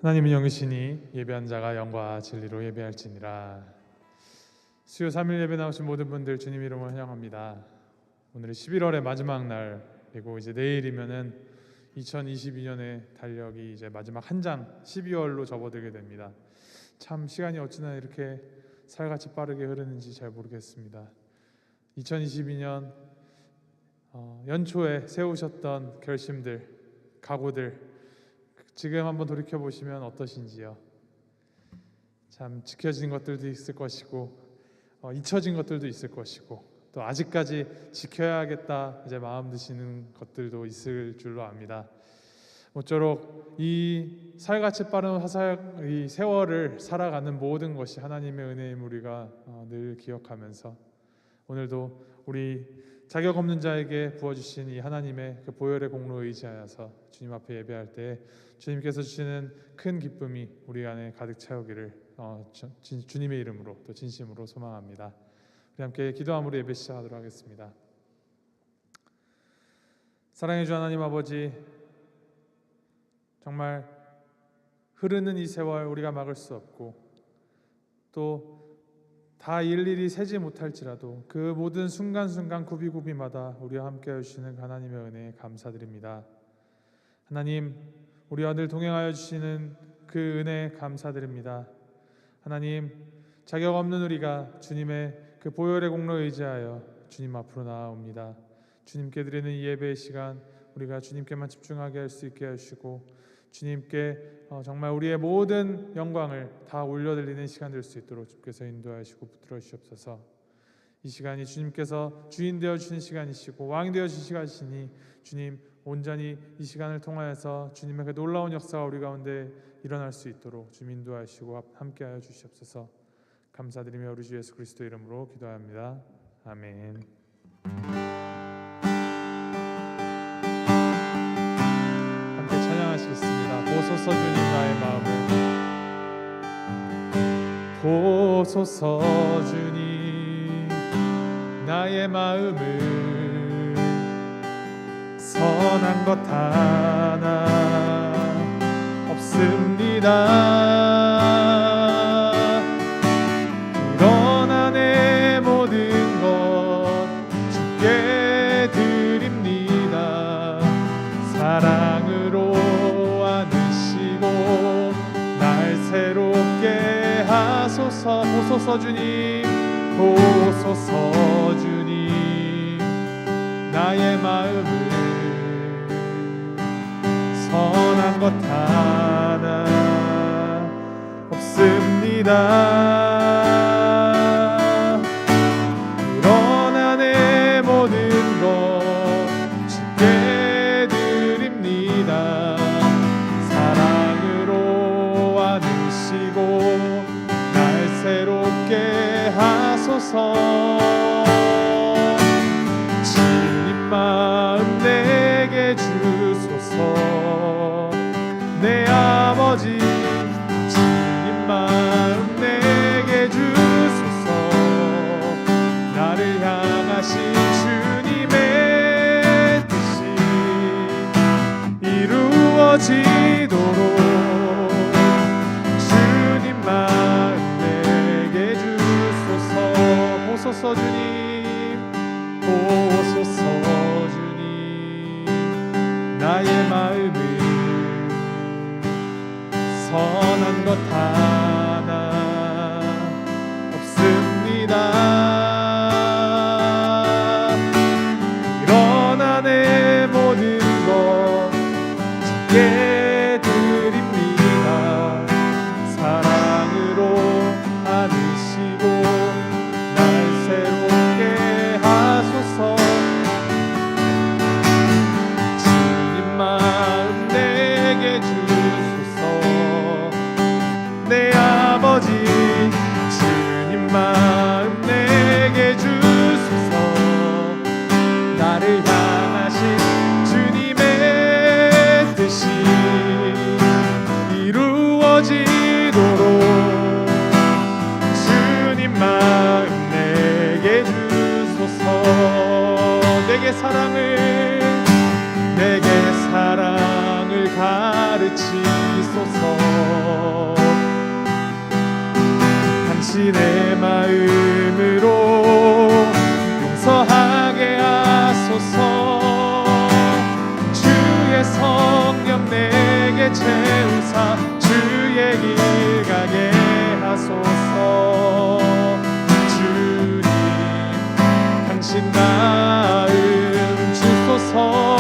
하나님은 영이시니 예배한 자가 영과 진리로 예배할지니라. 수요 3일 예배 나오신 모든 분들 주님 이름으로 환영합니다. 오늘이 11월의 마지막 날, 그리고 이제 내일이면은 2022년의 달력이 이제 마지막 한 장 12월로 접어들게 됩니다. 참 시간이 어찌나 이렇게 살같이 빠르게 흐르는지 잘 모르겠습니다. 2022년 연초에 세우셨던 결심들, 각오들 지금 한번 돌이켜보시면 어떠신지요? 참 지켜진 것들도 있을 것이고 잊혀진 것들도 있을 것이고 또 아직까지 지켜야겠다 이제 마음 드시는 것들도 있을 줄로 압니다. 모쪼록 이 살같이 빠른 이 세월을 살아가는 모든 것이 하나님의 은혜임 우리가 늘 기억하면서 오늘도 우리 자격 없는 자에게 부어주신 이 하나님의 그 보혈의 공로에 의지하여서 주님 앞에 예배할 때 주님께서 주시는 큰 기쁨이 우리 안에 가득 차오기를 주님의 이름으로 또 진심으로 소망합니다. 우리 함께 기도함으로 예배 시작하도록 하겠습니다. 사랑해 주 하나님 아버지, 정말 흐르는 이 세월 우리가 막을 수 없고 또 다 일일이 세지 못할지라도 그 모든 순간순간 구비구비마다 우리와 함께 해주시는 하나님의 은혜에 감사드립니다. 하나님, 우리와 늘 동행하여 주시는 그 은혜에 감사드립니다. 하나님, 자격 없는 우리가 주님의 그 보혈의 공로에 의지하여 주님 앞으로 나아옵니다. 주님께 드리는 이 예배의 시간 우리가 주님께만 집중하게 할 수 있게 하시고 주님께 정말 우리의 모든 영광을 다 올려드리는 시간 될 수 있도록 주께서 인도하시고 붙들어 주시옵소서. 이 시간이 주님께서 주인 되어 주신 시간이시고 왕이 되어 주신 시간이시니 주님 온전히 이 시간을 통하여서 주님의 그 놀라운 역사가 우리 가운데 일어날 수 있도록 주님 인도하시고 함께하여 주시옵소서. 감사드리며 우리 주 예수 그리스도 이름으로 기도합니다. 아멘. 하시겠습니다. 보소서 주님 나의 마음을, 보소서 주님 나의 마음을, 선한 것 하나 없습니다. 그러나 내 모든 것 주께 드립니다. 사랑으로 새롭게 하소서. 보소서 주님, 보소서 주님 나의 마음을, 선한 것 하나 없습니다. 그러나 내 모든 것 주께 드립니다. 날 새롭게 하소서. 주님 마음 내게 주소서. 내 아버지 주님 마음 내게 주소서. 나를 향하신 주님의 뜻이 이루어지도록 보소서 주님, 보소서 주님 나의 마음을, 선한 것 하나 없습니다. 그러나 내 모든 것 주께 드립니다. 사랑으로 안으시고 새롭게 하소서. 주님 마음 내게 주소서. 내 아버지 주님 마음 내게 주소서. 나를 향하신 주님의 뜻이 이루어지도록 주님 마음 내게 주소서. 내게 사랑을 가르치소서. 당신의 마음으로 용서하게 하소서. 주의 성령 내게 채우사 주의 길 가게 하소서. 주님 당신 마음 주소서.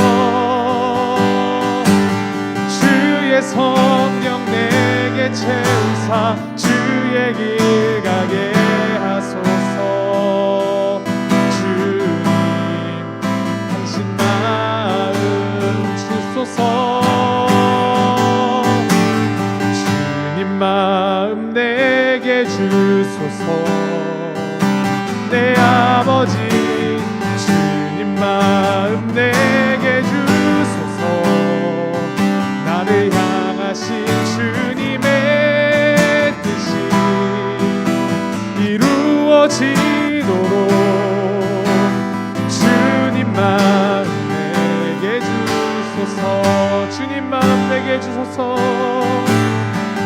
주의 성령 내게 채우사 주의 길 가게 하소서. 주님 당신 마음 주소서. 주님 마음 내게 주소서. 내 아버지 주님 마음 내게 주소서. 나를 향하신 주님의 뜻이 이루어지도록 주님 마음 내게 주소서. 주님 마음 내게 주소서.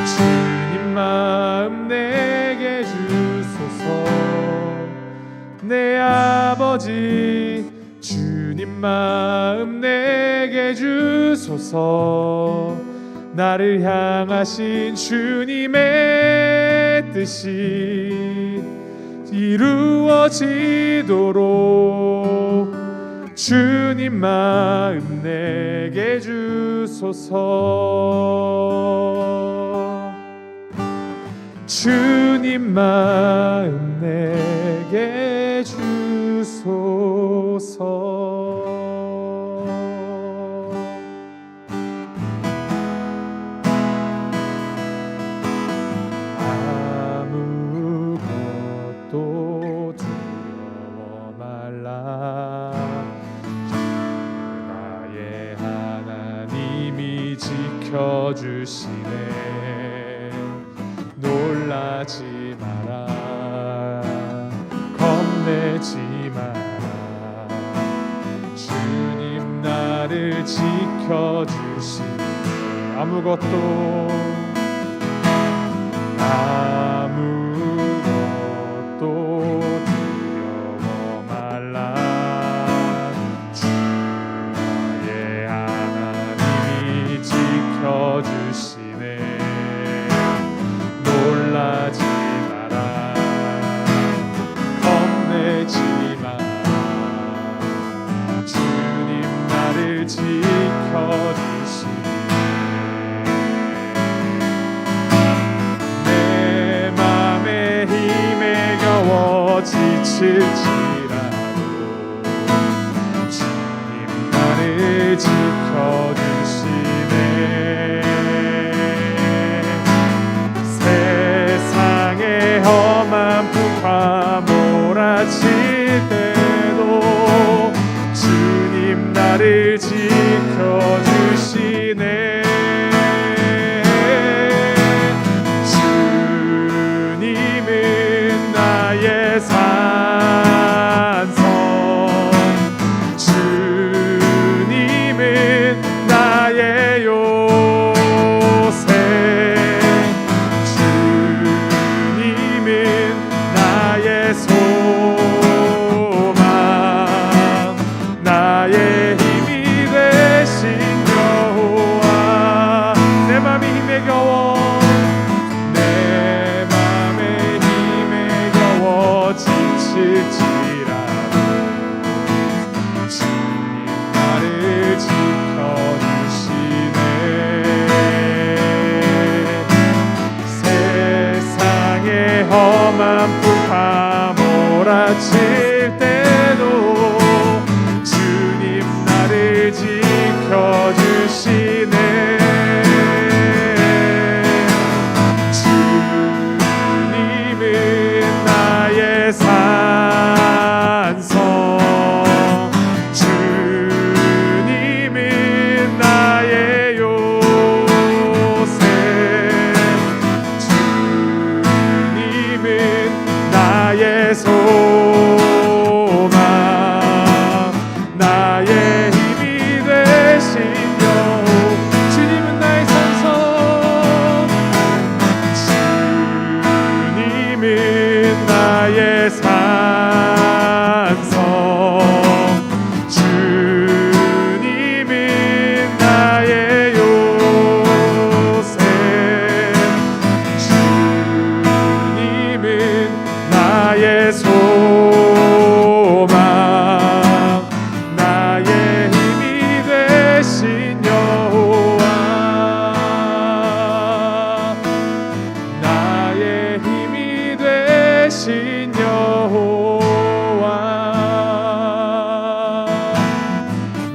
주님 마음 내게 주소서. 내 아버지 주님 마음 내게 주소서. 나를 향하신 주님의 뜻이 이루어지도록 주님 마음 내게 주소서. 주님 마음 내게 주소서. 아무것도 두려워 말라. 나의 하나님이 지켜주시네. 놀라지 마라. 겁내지 마라. 주님 나를 지켜주시네. 아무것도 두려워 말라. 주 나의 하나님이 지켜주시네. 놀라지 마라. 겁내지 마라. 주님 나를 지켜주시네. 내 맘에 힘에 겨워 지칠지라도 주님 나를 지켜주시네. 세상의 험한 풍파 몰아칠 때도 주님 나를 지켜주시네. 주님은 나의 산성. 주님은 나의 요새. 주님은 나의 소망. 나의 힘이 되신 여호와. 내 맘이 힘에 겨워. 내 맘에 힘에 겨워 지칠지라도 주님 나를 지켜주시네. 세상의 험한 풍파 몰아칠 때도 주님 나를 지켜주시네. 주님은 나의 산성. 주님은 나의 요새. 주님은 나의 소망. 나의 힘이 되신 여호와. 주님은 나의 산성. 주님은 되신 여호와,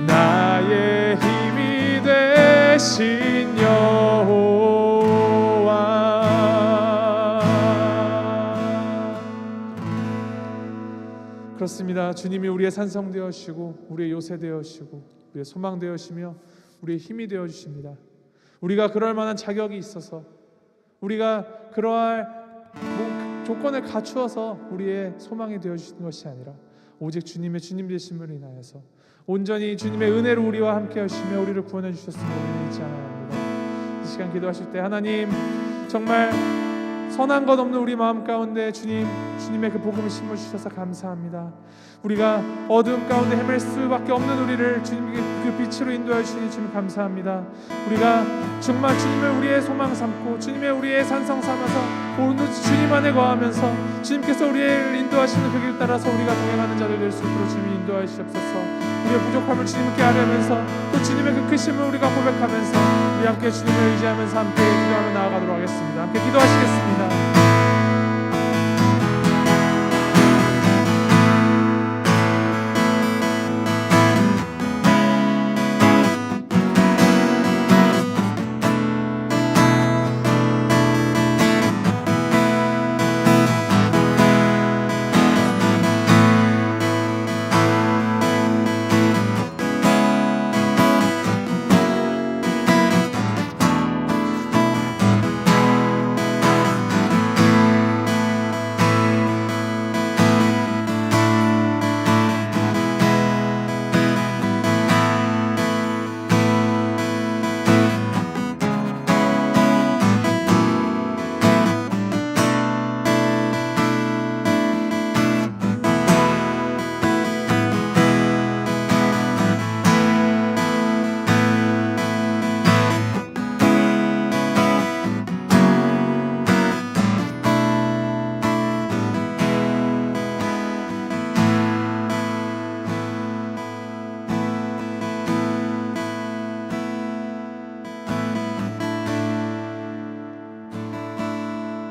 나의 힘이 되신 여호와. 그렇습니다. 주님이 우리의 산성 되어시고 우리의 요새 되어시고 우리의 소망 되어시며 우리의 힘이 되어주십니다. 우리가 그럴 만한 자격이 있어서, 우리가 그러할 조건을 갖추어서 우리의 소망이 되어주시는 것이 아니라 오직 주님의 주님 되심으로 인하여서 온전히 주님의 은혜로 우리와 함께 하시며 우리를 구원해 주셨음을 우리는 잊지 않아야 합니다. 이 시간 기도하실 때 하나님, 정말 선한 것 없는 우리 마음 가운데 주님의 그 복음을 심어주셔서 감사합니다. 우리가 어두움 가운데 헤맬 수밖에 없는 우리를 주님의 그 빛으로 인도해 주시니 주님 감사합니다. 우리가 정말 주님을 우리의 소망 삼고 주님의 우리의 산성 삼아서 오늘 주님 안에 거하면서 주님께서 우리를 인도하시는 그 길 따라서 우리가 동행하는 자들 될 수 있도록 주님이 인도하여 주시옵소서. 우리의 부족함을 주님께 아뢰면서 또 주님의 그 크심을 우리가 고백하면서 우리 함께 주님을 의지하면서 함께 기도하며 나아가도록 하겠습니다. 함께 기도하시겠습니다.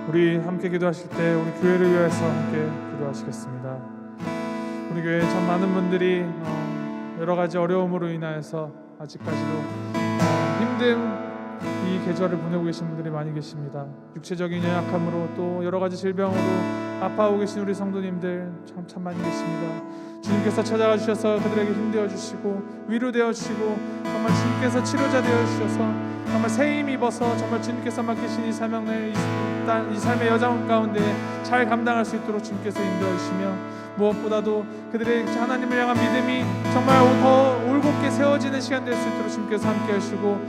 우리 함께 기도하실 때 우리 교회를 위해서 함께 기도하시겠습니다. 우리 교회에 참 많은 분들이 여러 가지 어려움으로 인하여서 아직까지도 힘든 이 계절을 보내고 계신 분들이 많이 계십니다. 육체적인 연약함으로 또 여러 가지 질병으로 아파하고 계신 우리 성도님들 참 많이 계십니다. 주님께서 찾아가 주셔서 그들에게 힘되어 주시고 위로되어 주시고 정말 주님께서 치료자 되어 주셔서 정말 새 힘 입어서 정말 주님께서 맡기신 이 사명을 이 삶의 여정 가운데 잘 감당할 수 있도록 주님께서 인도해 주시며 무엇보다도 그들의 하나님을 향한 믿음이 정말 더 올곧게 세워지는 시간 될 수 있도록 주님께서 함께 하시고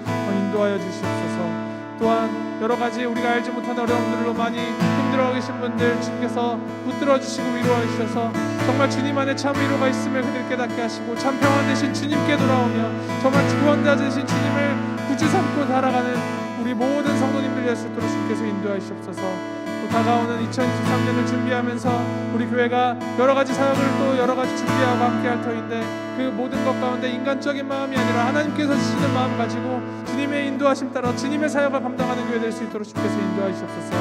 인도하여 주시옵소서. 또한 여러 가지 우리가 알지 못한 어려움들로 많이 힘들어하고 계신 분들 주님께서 붙들어 주시고 위로해 주셔서 정말 주님 안에 참 위로가 있음을 그들 깨닫게 하시고 참 평안 되신 주님께 돌아오며 정말 구원자 되신 주님을 구주 삼고 살아가는 우리 모든 성도님들 될 수 있도록 주님께서 인도해 주시옵소서. 또 다가오는 2023년을 준비하면서 우리 교회가 여러 가지 사역을 또 여러 가지 준비하고 함께 할 터인데 그 모든 것 가운데 인간적인 마음이 아니라 하나님께서 주시는 마음 가지고 주님의 인도하심 따라 주님의 사역을 감당하는 교회 될 수 있도록 주께서 인도해 주시옵소서.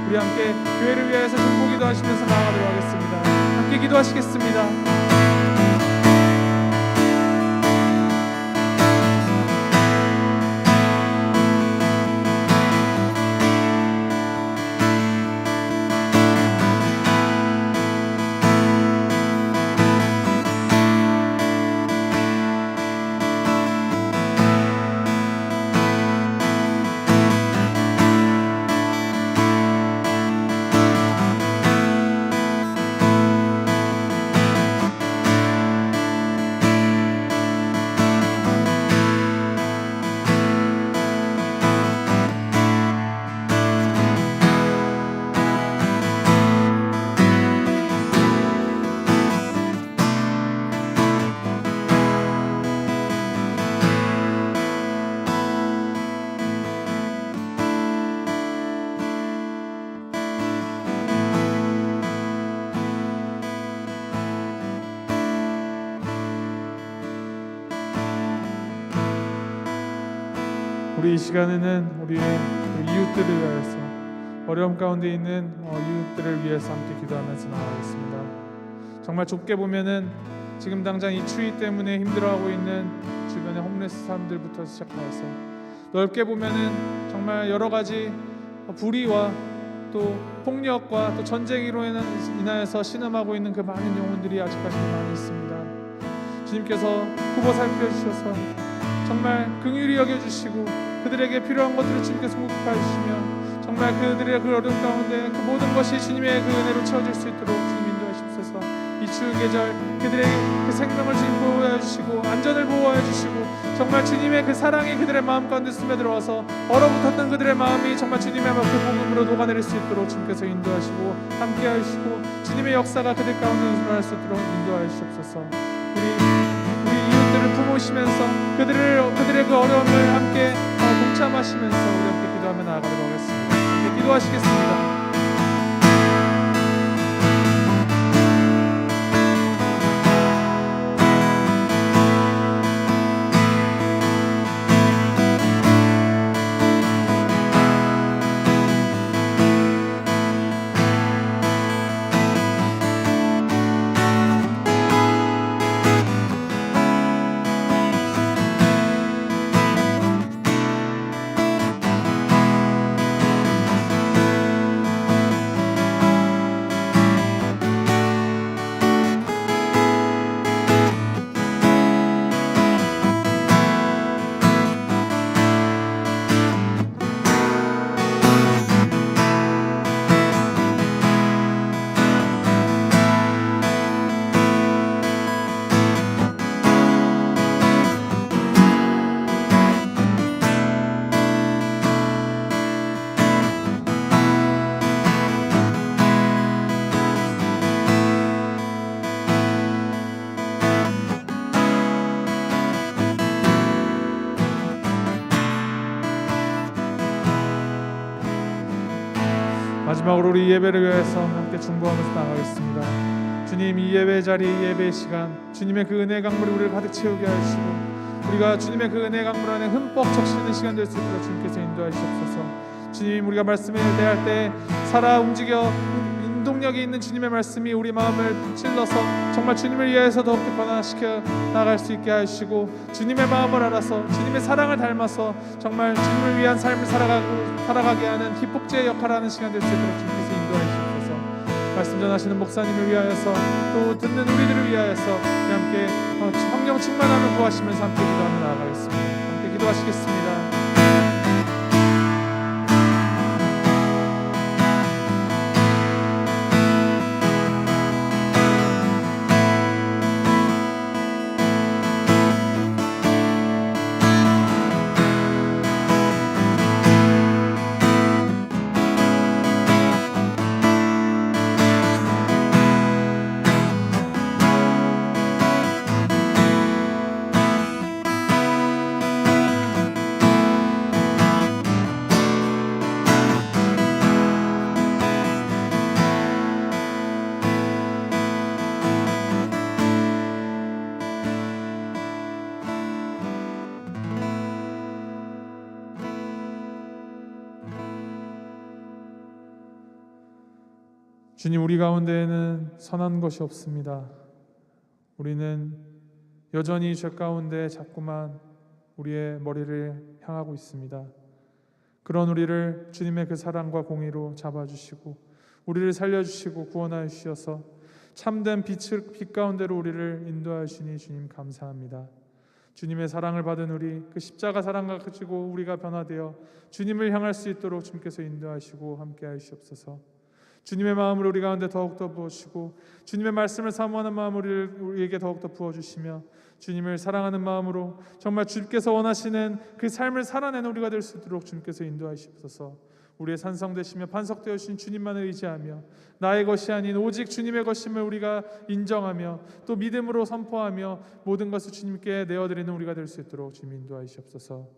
우리 함께 교회를 위해서 중보 기도하시면서 나아가도록 하겠습니다. 함께 기도하시겠습니다. 우리 이 시간에는 우리의 이웃들을 위하여서 어려움 가운데 있는 이웃들을 위해서 함께 기도하면서 나아가겠습니다. 정말 좁게 보면은 지금 당장 이 추위 때문에 힘들어하고 있는 주변의 홈레스 사람들부터 시작하여서, 넓게 보면은 정말 여러 가지 불의와 또 폭력과 또 전쟁으로 인하여서 신음하고 있는 그 많은 영혼들이 아직까지도 많이 있습니다. 주님께서 굽어 살펴주셔서 정말 긍휼히 여겨주시고 그들에게 필요한 것들을 주님께서 공급하여 주시며, 정말 그들의 그 어려움 가운데 그 모든 것이 주님의 그 은혜로 채워질 수 있도록 주님 인도하시옵소서. 이 추운 계절 그들의 그 생명을 주님 보호하여 주시고 안전을 보호하여 주시고, 정말 주님의 그 사랑이 그들의 마음 가운데 스며들어와서 얼어붙었던 그들의 마음이 정말 주님의 그 복음으로 녹아내릴 수 있도록 주님께서 인도하시고 함께하여 주시고, 주님의 역사가 그들 가운데 일어날 수 있도록 인도하여 주시옵소서. 우리 이웃들을 품으시면서 그들의 그 어려움을 함께 동참하시면서 우리 함께 기도하며 나아가도록 하겠습니다. 함께 기도하시겠습니다. 마지막으로 우리 예배를 위해서 함께 중보하면서 나가겠습니다. 주님, 이 예배 자리, 이 예배 시간, 주님의 그 은혜의 강물이 우리를 가득 채우게 하시고, 우리가 주님의 그 은혜의 강물 안에 흠뻑 적시는 시간 될 수 있도록 주님께서 인도하시옵소서. 주님, 우리가 말씀을 대할 때 살아 움직여 운동력이 있는 주님의 말씀이 우리 마음을 찔러서 정말 주님을 위해서 더욱더 변화시켜 나갈 수 있게 하시고, 주님의 마음을 알아서 주님의 사랑을 닮아서 정말 주님을 위한 삶을 살아가게 하는 기폭제의 역할을 하는 시간 될 수 있도록 주님께서 인도해 주셔서, 말씀 전하시는 목사님을 위하여서 또 듣는 우리들을 위하여서 우리 함께 성령 충만함을 구하시면서 함께 기도하며 나아가겠습니다. 함께 기도하시겠습니다. 주님, 우리 가운데에는 선한 것이 없습니다. 우리는 여전히 죄 가운데 자꾸만 우리의 머리를 향하고 있습니다. 그런 우리를 주님의 그 사랑과 공의로 잡아주시고 우리를 살려주시고 구원하여 주셔서 참된 빛 가운데로 우리를 인도하여 주니 주님 감사합니다. 주님의 사랑을 받은 우리, 그 십자가 사랑을 가지고 우리가 변화되어 주님을 향할 수 있도록 주님께서 인도하시고 함께하여 주옵소서. 주님의 마음을 우리 가운데 더욱더 부어주시고 주님의 말씀을 사모하는 마음을 우리에게 더욱더 부어주시며 주님을 사랑하는 마음으로 정말 주님께서 원하시는 그 삶을 살아내는 우리가 될 수 있도록 주님께서 인도하시옵소서. 우리의 산성되시며 반석되어 주신 주님만을 의지하며 나의 것이 아닌 오직 주님의 것임을 우리가 인정하며 또 믿음으로 선포하며 모든 것을 주님께 내어드리는 우리가 될 수 있도록 주님 인도하시옵소서.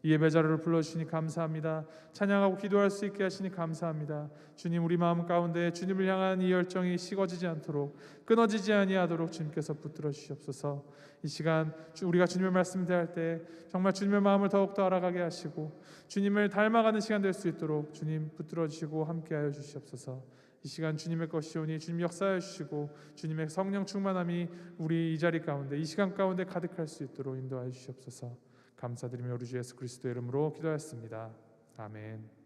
이 예배 자료를 불러주시니 감사합니다. 찬양하고 기도할 수 있게 하시니 감사합니다. 주님, 우리 마음 가운데 주님을 향한 이 열정이 식어지지 않도록, 끊어지지 아니하도록 주님께서 붙들어 주시옵소서. 이 시간 우리가 주님의 말씀 대할 때 정말 주님의 마음을 더욱더 알아가게 하시고 주님을 닮아가는 시간 될 수 있도록 주님 붙들어 주시고 함께하여 주시옵소서. 이 시간 주님의 것이오니 주님 역사해 주시고 주님의 성령 충만함이 우리 이 자리 가운데, 이 시간 가운데 가득할 수 있도록 인도하여 주시옵소서. 감사드리며 우리 주 예수 그리스도의 이름으로 기도하였습니다. 아멘.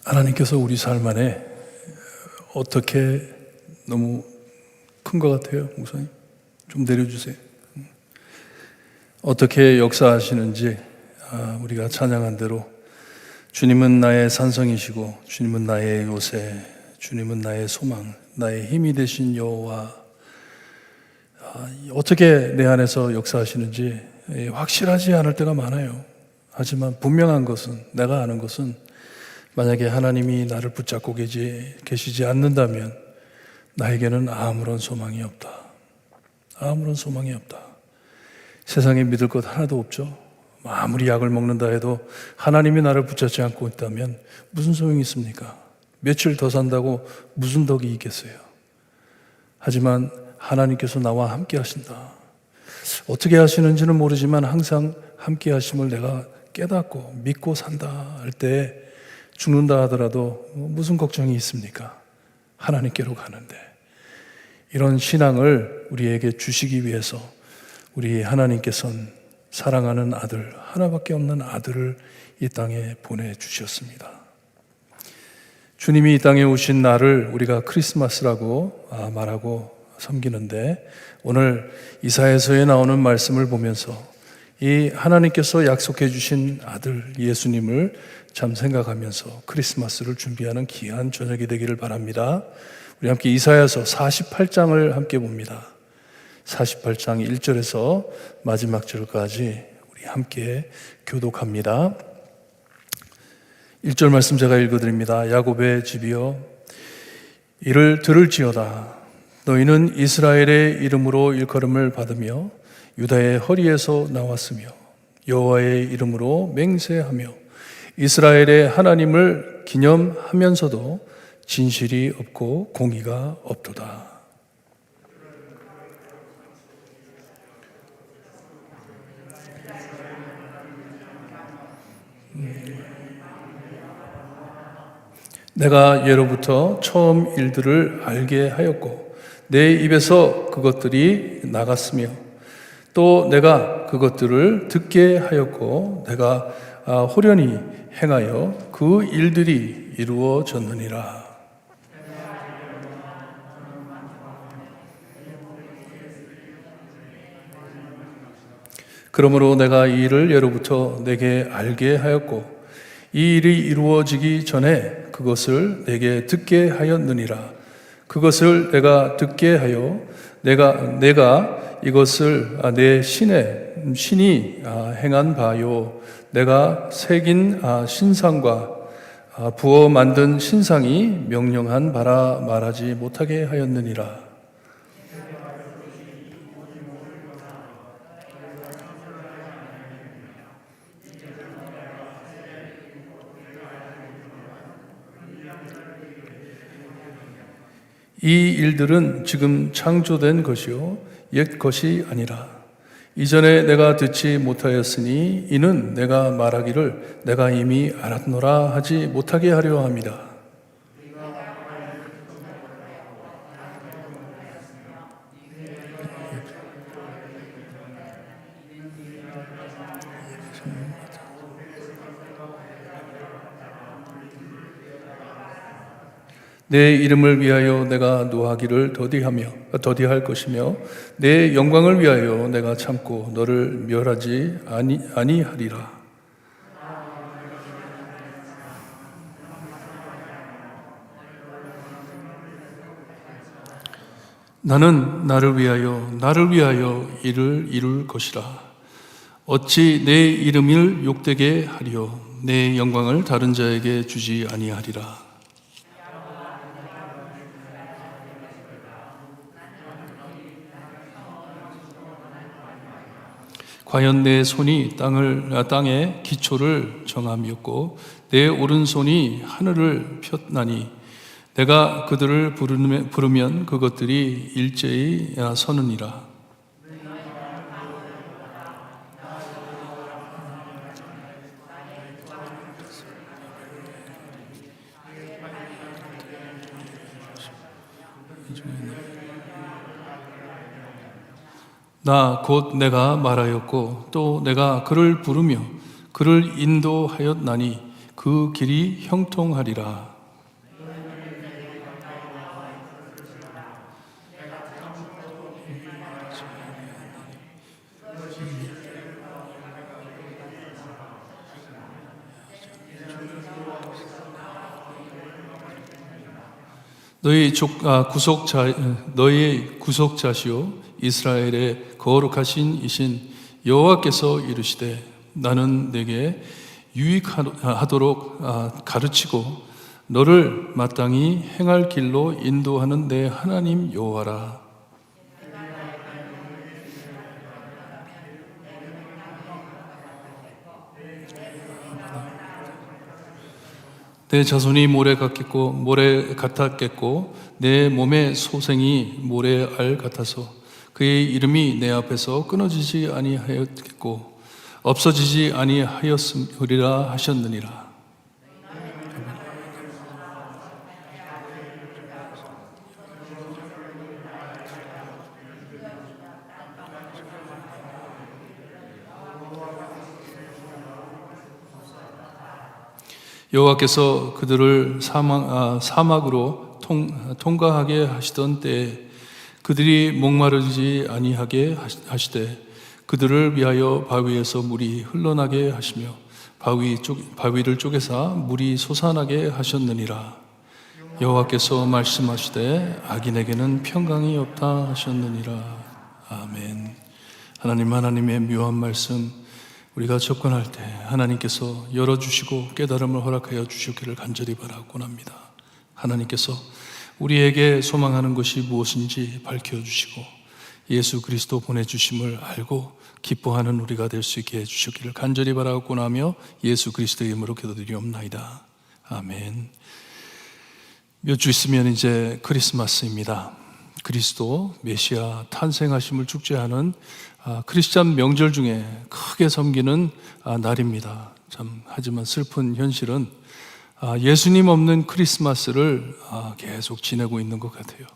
하나님께서 우리 삶 안에 어떻게, 너무 큰 것 같아요, 목사님. 좀 내려주세요. 어떻게 역사하시는지 우리가 찬양한 대로 주님은 나의 산성이시고 주님은 나의 요새, 주님은 나의 소망, 나의 힘이 되신 여호와, 어떻게 내 안에서 역사하시는지 확실하지 않을 때가 많아요. 하지만 분명한 것은, 내가 아는 것은, 만약에 하나님이 나를 붙잡고 계시지 않는다면 나에게는 아무런 소망이 없다. 아무런 소망이 없다. 세상에 믿을 것 하나도 없죠. 아무리 약을 먹는다 해도 하나님이 나를 붙잡지 않고 있다면 무슨 소용이 있습니까? 며칠 더 산다고 무슨 덕이 있겠어요? 하지만 하나님께서 나와 함께 하신다. 어떻게 하시는지는 모르지만 항상 함께 하심을 내가 깨닫고 믿고 산다 할 때 죽는다 하더라도 무슨 걱정이 있습니까? 하나님께로 가는데. 이런 신앙을 우리에게 주시기 위해서 우리 하나님께서는 사랑하는 아들, 하나밖에 없는 아들을 이 땅에 보내주셨습니다. 주님이 이 땅에 오신 날을 우리가 크리스마스라고 말하고 섬기는데, 오늘 이사야서에 나오는 말씀을 보면서 이 하나님께서 약속해 주신 아들 예수님을 참 생각하면서 크리스마스를 준비하는 귀한 저녁이 되기를 바랍니다. 우리 함께 이사야서 48장을 함께 봅니다. 48장 1절에서 마지막 절까지 우리 함께 교독합니다. 1절 말씀 제가 읽어드립니다. 야곱의 집이여, 이를 들을지어다. 너희는 이스라엘의 이름으로 일컬음을 받으며 유다의 허리에서 나왔으며 여호와의 이름으로 맹세하며 이스라엘의 하나님을 기념하면서도 진실이 없고 공의가 없도다. 내가 예로부터 처음 일들을 알게 하였고 내 입에서 그것들이 나갔으며 또 내가 그것들을 듣게 하였고 내가 호련히 행하여 그 일들이 이루어졌느니라. 그러므로 내가 이 일을 예로부터 내게 알게 하였고 이 일이 이루어지기 전에 그것을 내게 듣게 하였느니라. 그것을 내가 듣게 하여 내가 이것을 내 신이 행한 바요 내가 새긴 신상과 부어 만든 신상이 명령한 바라 말하지 못하게 하였느니라. 이 일들은 지금 창조된 것이요 옛 것이 아니라 이전에 내가 듣지 못하였으니 이는 내가 말하기를 내가 이미 알았노라 하지 못하게 하려 함이다. 내 이름을 위하여 내가 노하기를 더디할 것이며 내 영광을 위하여 내가 참고 너를 멸하지 아니하리라. 나는 나를 위하여 이를 이룰 것이라. 어찌 내 이름을 욕되게 하리요 내 영광을 다른 자에게 주지 아니하리라. 과연 내 손이 땅의 기초를 정함이었고 내 오른손이 하늘을 폈나니 내가 그들을 부르면 그것들이 일제히 서느니라. 나 곧 내가 말하였고 또 내가 그를 부르며 그를 인도하였나니 그 길이 형통하리라. 너희의 구속자시요 이스라엘의 거룩하신 이신 여호와께서 이르시되 나는 내게 유익하도록 가르치고 너를 마땅히 행할 길로 인도하는 내 하나님 여호와라. 내 자손이 모래 같았겠고 내 몸의 소생이 모래알 같아서 그의 이름이 내 앞에서 끊어지지 아니하였겠고 없어지지 아니하였으리라 하셨느니라. 여호와께서 그들을 사막으로 통과하게 하시던 때에 그들이 목마르지 아니하게 하시되 그들을 위하여 바위에서 물이 흘러나게 하시며 바위를 쪼개사 물이 솟아나게 하셨느니라. 여호와께서 말씀하시되 악인에게는 평강이 없다 하셨느니라. 아멘. 하나님의 묘한 말씀 우리가 접근할 때 하나님께서 열어주시고 깨달음을 허락하여 주시기를 간절히 바라곤 합니다. 하나님께서 우리에게 소망하는 것이 무엇인지 밝혀주시고 예수 그리스도 보내주심을 알고 기뻐하는 우리가 될 수 있게 해주시기를 간절히 바라곤 하며 예수 그리스도의 이름으로 기도드리옵나이다. 아멘. 몇 주 있으면 이제 크리스마스입니다. 그리스도 메시아 탄생하심을 축제하는 크리스찬 명절 중에 크게 섬기는 날입니다. 하지만 슬픈 현실은 예수님 없는 크리스마스를 계속 지내고 있는 것 같아요.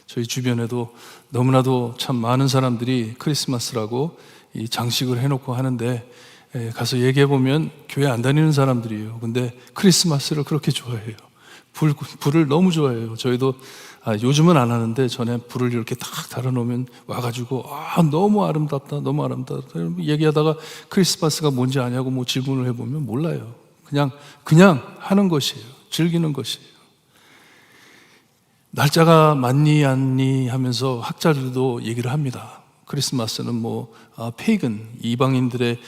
저희 주변에도 너무나도 참 많은 사람들이 크리스마스라고 이 장식을 해놓고 하는데 가서 얘기해 보면 교회 안 다니는 사람들이에요. 근데 크리스마스를 그렇게 좋아해요. 불을 너무 좋아해요. 저희도 요즘은 안 하는데 전에 불을 이렇게 딱 달아놓으면 와가지고 너무 아름답다 얘기하다가 크리스마스가 뭔지 아냐고 뭐 질문을 해보면 몰라요. 그냥 하는 것이에요. 즐기는 것이에요. 날짜가 맞니 않니 하면서 학자들도 얘기를 합니다. 크리스마스는 페이건 이방인들의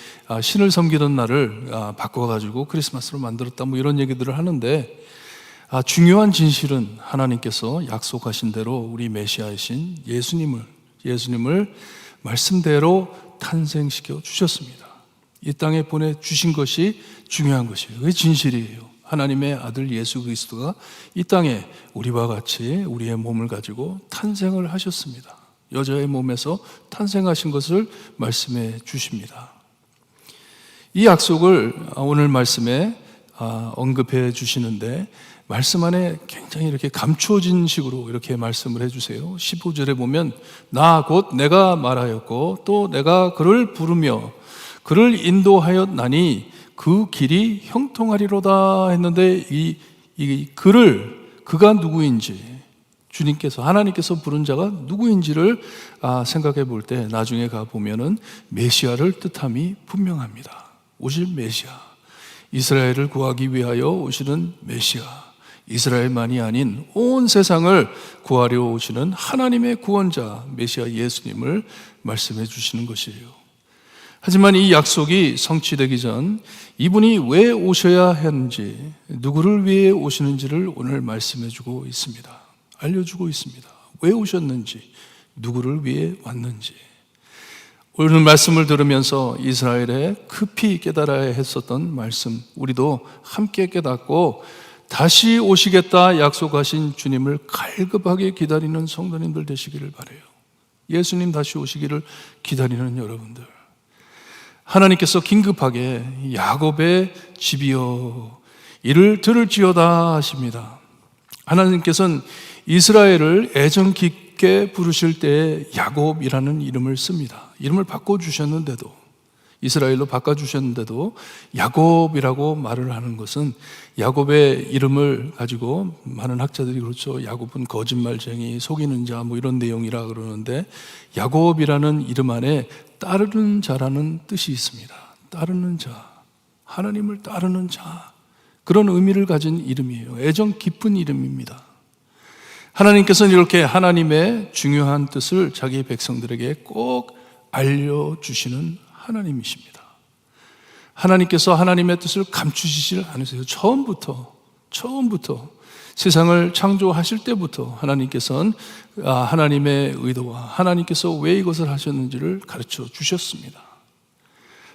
신을 섬기던 날을 바꿔가지고 크리스마스로 만들었다 이런 얘기들을 하는데 중요한 진실은 하나님께서 약속하신 대로 우리 메시아이신 예수님을 말씀대로 탄생시켜 주셨습니다. 이 땅에 보내주신 것이 중요한 것이에요. 그게 진실이에요. 하나님의 아들 예수 그리스도가 이 땅에 우리와 같이 우리의 몸을 가지고 탄생을 하셨습니다. 여자의 몸에서 탄생하신 것을 말씀해 주십니다. 이 약속을 오늘 말씀에 언급해 주시는데 말씀 안에 굉장히 이렇게 감추어진 식으로 이렇게 말씀을 해주세요. 15절에 보면 나 곧 내가 말하였고 또 내가 그를 부르며 그를 인도하였나니 그 길이 형통하리로다 했는데 이 그가 누구인지 하나님께서 부른 자가 누구인지를 생각해 볼 때 나중에 가보면은 메시아를 뜻함이 분명합니다. 오실 메시아, 이스라엘을 구하기 위하여 오시는 메시아, 이스라엘만이 아닌 온 세상을 구하려 오시는 하나님의 구원자 메시아 예수님을 말씀해 주시는 것이에요. 하지만 이 약속이 성취되기 전 이분이 왜 오셔야 하는지, 누구를 위해 오시는지를 오늘 말씀해 주고 있습니다. 알려주고 있습니다. 왜 오셨는지, 누구를 위해 왔는지. 오늘 말씀을 들으면서 이스라엘에 급히 깨달아야 했었던 말씀, 우리도 함께 깨닫고 다시 오시겠다 약속하신 주님을 갈급하게 기다리는 성도님들 되시기를 바라요. 예수님 다시 오시기를 기다리는 여러분들, 하나님께서 긴급하게 야곱의 집이여 이를 들을지어다 하십니다. 하나님께서는 이스라엘을 애정 깊게 부르실 때 야곱이라는 이름을 씁니다. 이름을 바꿔주셨는데도, 이스라엘로 바꿔주셨는데도 야곱이라고 말을 하는 것은, 야곱의 이름을 가지고 많은 학자들이 그렇죠, 야곱은 거짓말쟁이, 속이는 자 뭐 이런 내용이라 그러는데, 야곱이라는 이름 안에 따르는 자라는 뜻이 있습니다. 따르는 자, 하나님을 따르는 자, 그런 의미를 가진 이름이에요. 애정 깊은 이름입니다. 하나님께서는 이렇게 하나님의 중요한 뜻을 자기 백성들에게 꼭 알려주시는 하나님이십니다. 하나님께서 하나님의 뜻을 감추시질 않으세요. 처음부터 세상을 창조하실 때부터 하나님께서는 하나님의 의도와 하나님께서 왜 이것을 하셨는지를 가르쳐 주셨습니다.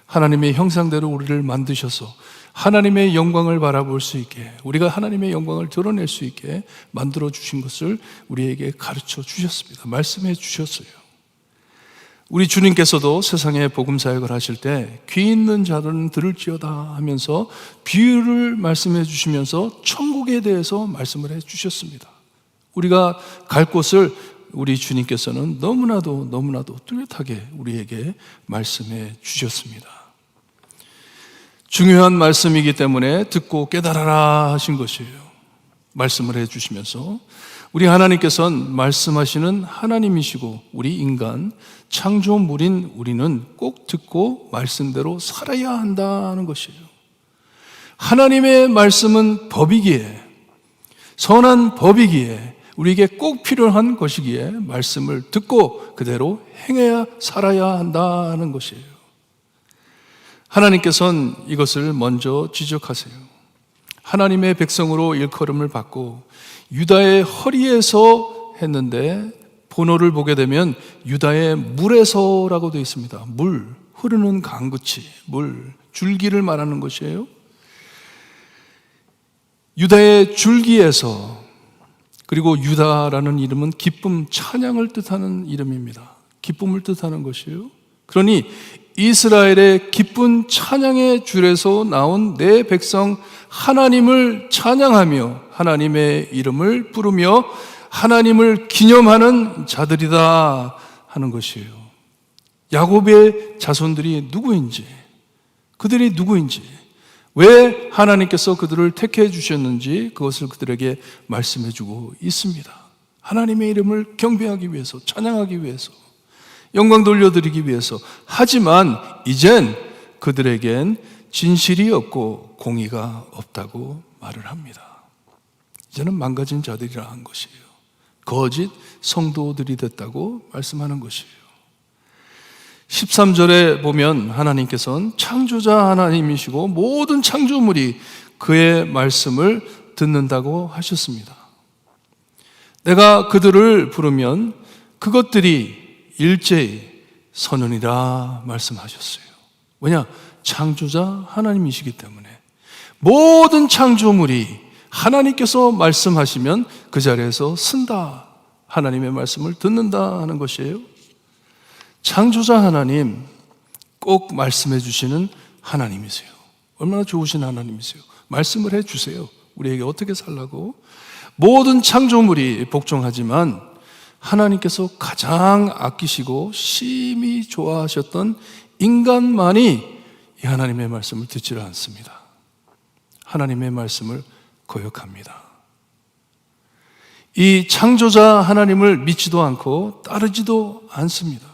하나님의 형상대로 우리를 만드셔서 하나님의 영광을 바라볼 수 있게, 우리가 하나님의 영광을 드러낼 수 있게 만들어 주신 것을 우리에게 가르쳐 주셨습니다. 말씀해 주셨어요. 우리 주님께서도 세상에 복음 사역을 하실 때 귀 있는 자들은 들을지어다 하면서 비유를 말씀해 주시면서 천국에 대해서 말씀을 해 주셨습니다. 우리가 갈 곳을 우리 주님께서는 너무나도 뚜렷하게 우리에게 말씀해 주셨습니다. 중요한 말씀이기 때문에 듣고 깨달아라 하신 것이에요. 말씀을 해 주시면서 우리 하나님께서는 말씀하시는 하나님이시고, 우리 인간 창조물인 우리는 꼭 듣고 말씀대로 살아야 한다는 것이에요. 하나님의 말씀은 법이기에, 선한 법이기에, 우리에게 꼭 필요한 것이기에 말씀을 듣고 그대로 행해야 살아야 한다는 것이에요. 하나님께서는 이것을 먼저 지적하세요. 하나님의 백성으로 일컬음을 받고 유다의 허리에서 했는데, 번호를 보게 되면 유다의 물에서라고 되어 있습니다. 물, 흐르는 강구치, 물, 줄기를 말하는 것이에요. 유다의 줄기에서, 그리고 유다라는 이름은 기쁨, 찬양을 뜻하는 이름입니다. 기쁨을 뜻하는 것이에요. 그러니 이스라엘의 기쁜 찬양의 줄에서 나온 내 백성 하나님을 찬양하며 하나님의 이름을 부르며 하나님을 기념하는 자들이다 하는 것이에요. 야곱의 자손들이 누구인지, 그들이 누구인지, 왜 하나님께서 그들을 택해 주셨는지 그것을 그들에게 말씀해 주고 있습니다. 하나님의 이름을 경배하기 위해서, 찬양하기 위해서, 영광 돌려드리기 위해서. 하지만 이젠 그들에겐 진실이 없고 공의가 없다고 말을 합니다. 이제는 망가진 자들이라 한 것이에요. 거짓 성도들이 됐다고 말씀하는 것이에요. 13절에 보면 하나님께서는 창조자 하나님이시고 모든 창조물이 그의 말씀을 듣는다고 하셨습니다. 내가 그들을 부르면 그것들이 일제히 선언이라 말씀하셨어요. 왜냐? 창조자 하나님이시기 때문에 모든 창조물이 하나님께서 말씀하시면 그 자리에서 쓴다, 하나님의 말씀을 듣는다 하는 것이에요. 창조자 하나님, 꼭 말씀해 주시는 하나님이세요. 얼마나 좋으신 하나님이세요. 말씀을 해 주세요. 우리에게 어떻게 살라고. 모든 창조물이 복종하지만 하나님께서 가장 아끼시고 심히 좋아하셨던 인간만이 이 하나님의 말씀을 듣지를 않습니다. 하나님의 말씀을 거역합니다. 이 창조자 하나님을 믿지도 않고 따르지도 않습니다.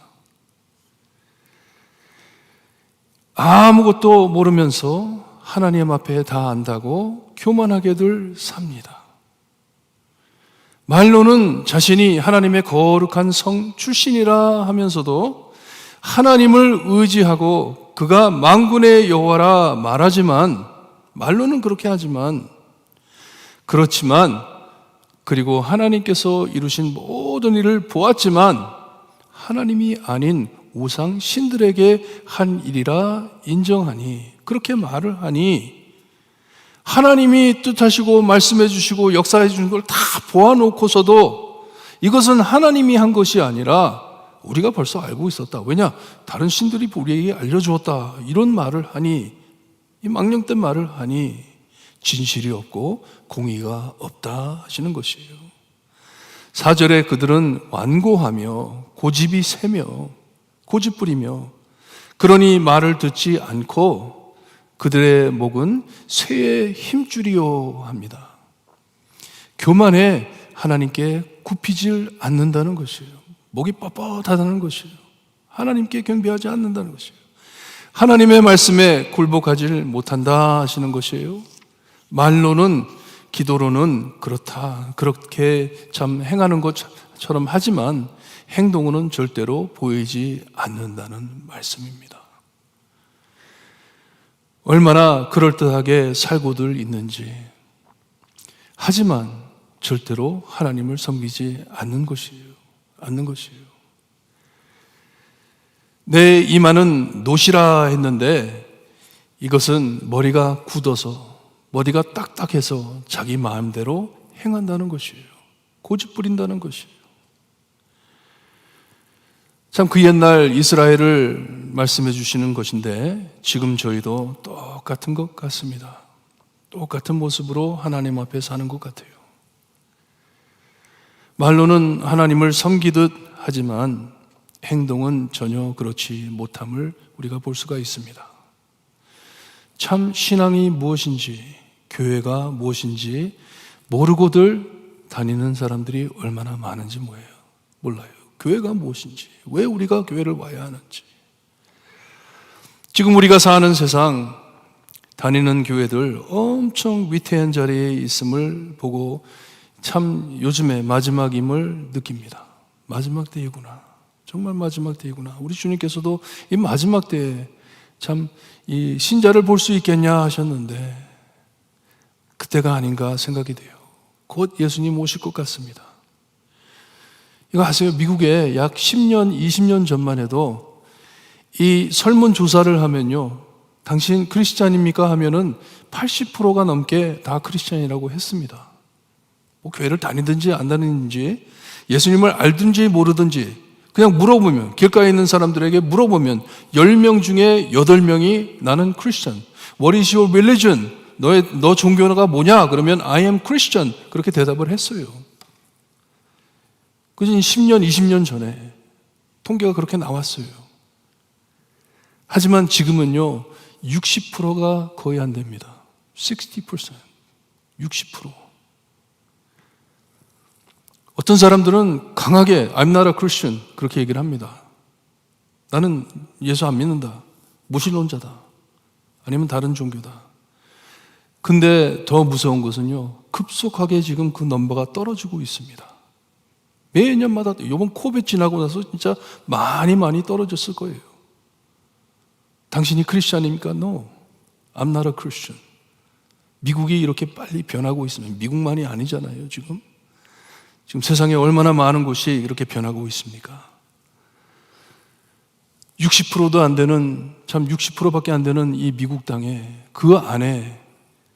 아무것도 모르면서 하나님 앞에 다 안다고 교만하게들 삽니다. 말로는 자신이 하나님의 거룩한 성 출신이라 하면서도 하나님을 의지하고 그가 만군의 여호와라 말하지만, 말로는 그렇게 하지만, 그리고 하나님께서 이루신 모든 일을 보았지만 하나님이 아닌 우상 신들에게 한 일이라 인정하니, 그렇게 말을 하니, 하나님이 뜻하시고 말씀해 주시고 역사해 주신 걸 다 보아놓고서도 이것은 하나님이 한 것이 아니라 우리가 벌써 알고 있었다. 왜냐? 다른 신들이 우리에게 알려주었다. 이런 말을 하니, 이 망령된 말을 하니 진실이 없고 공의가 없다 하시는 것이에요. 4절에 그들은 완고하며 고집이 세며 고집부리며 그러니 말을 듣지 않고 그들의 목은 쇠의 힘줄이요 합니다. 교만해 하나님께 굽히질 않는다는 것이에요. 목이 뻣뻣하다는 것이에요. 하나님께 경배하지 않는다는 것이에요. 하나님의 말씀에 굴복하지를 못한다 하시는 것이에요. 말로는, 기도로는 그렇다, 그렇게 참 행하는 것처럼 하지만 행동으로는 절대로 보이지 않는다는 말씀입니다. 얼마나 그럴듯하게 살고들 있는지, 하지만 절대로 하나님을 섬기지 않는 것이에요. 내 이마는 노시라 했는데 이것은 머리가 굳어서, 머리가 딱딱해서 자기 마음대로 행한다는 것이에요. 고집 부린다는 것이에요. 참 그 옛날 이스라엘을 말씀해 주시는 것인데 지금 저희도 똑같은 것 같습니다. 똑같은 모습으로 하나님 앞에 사는 것 같아요. 말로는 하나님을 섬기듯 하지만 행동은 전혀 그렇지 못함을 우리가 볼 수가 있습니다. 참 신앙이 무엇인지, 교회가 무엇인지 모르고들 다니는 사람들이 얼마나 많은지 몰라요. 교회가 무엇인지, 왜 우리가 교회를 와야 하는지. 지금 우리가 사는 세상, 다니는 교회들 엄청 위태한 자리에 있음을 보고 참 요즘에 마지막임을 느낍니다. 마지막 때이구나. 정말 마지막 때이구나. 우리 주님께서도 이 마지막 때에 참 이 신자를 볼 수 있겠냐 하셨는데 그때가 아닌가 생각이 돼요. 곧 예수님 오실 것 같습니다. 이거 아세요? 미국에 약 10년, 20년 전만 해도 이 설문조사를 하면요, 당신 크리스찬입니까? 하면은 80%가 넘게 다 크리스찬이라고 했습니다. 뭐 교회를 다니든지 안 다니든지, 예수님을 알든지 모르든지 그냥 물어보면, 길가에 있는 사람들에게 물어보면 10명 중에 8명이 나는 크리스찬. What is your religion? 너 종교가 뭐냐? 그러면 I am Christian. 그렇게 대답을 했어요. 그것이 10년, 20년 전에 통계가 그렇게 나왔어요. 하지만 지금은요, 60%가 거의 안 됩니다. 60%. 어떤 사람들은 강하게 I'm not a Christian 그렇게 얘기를 합니다. 나는 예수 안 믿는다. 무신론자다. 아니면 다른 종교다. 근데 더 무서운 것은요, 급속하게 지금 그 넘버가 떨어지고 있습니다. 매년마다, 이번 코비드 지나고 나서 진짜 많이 떨어졌을 거예요. 당신이 크리스찬입니까? No. I'm not a Christian. 미국이 이렇게 빨리 변하고 있으면, 미국만이 아니잖아요, 지금 세상에 얼마나 많은 곳이 이렇게 변하고 있습니까? 60%도 안 되는, 참 60%밖에 안 되는 이 미국 땅에 그 안에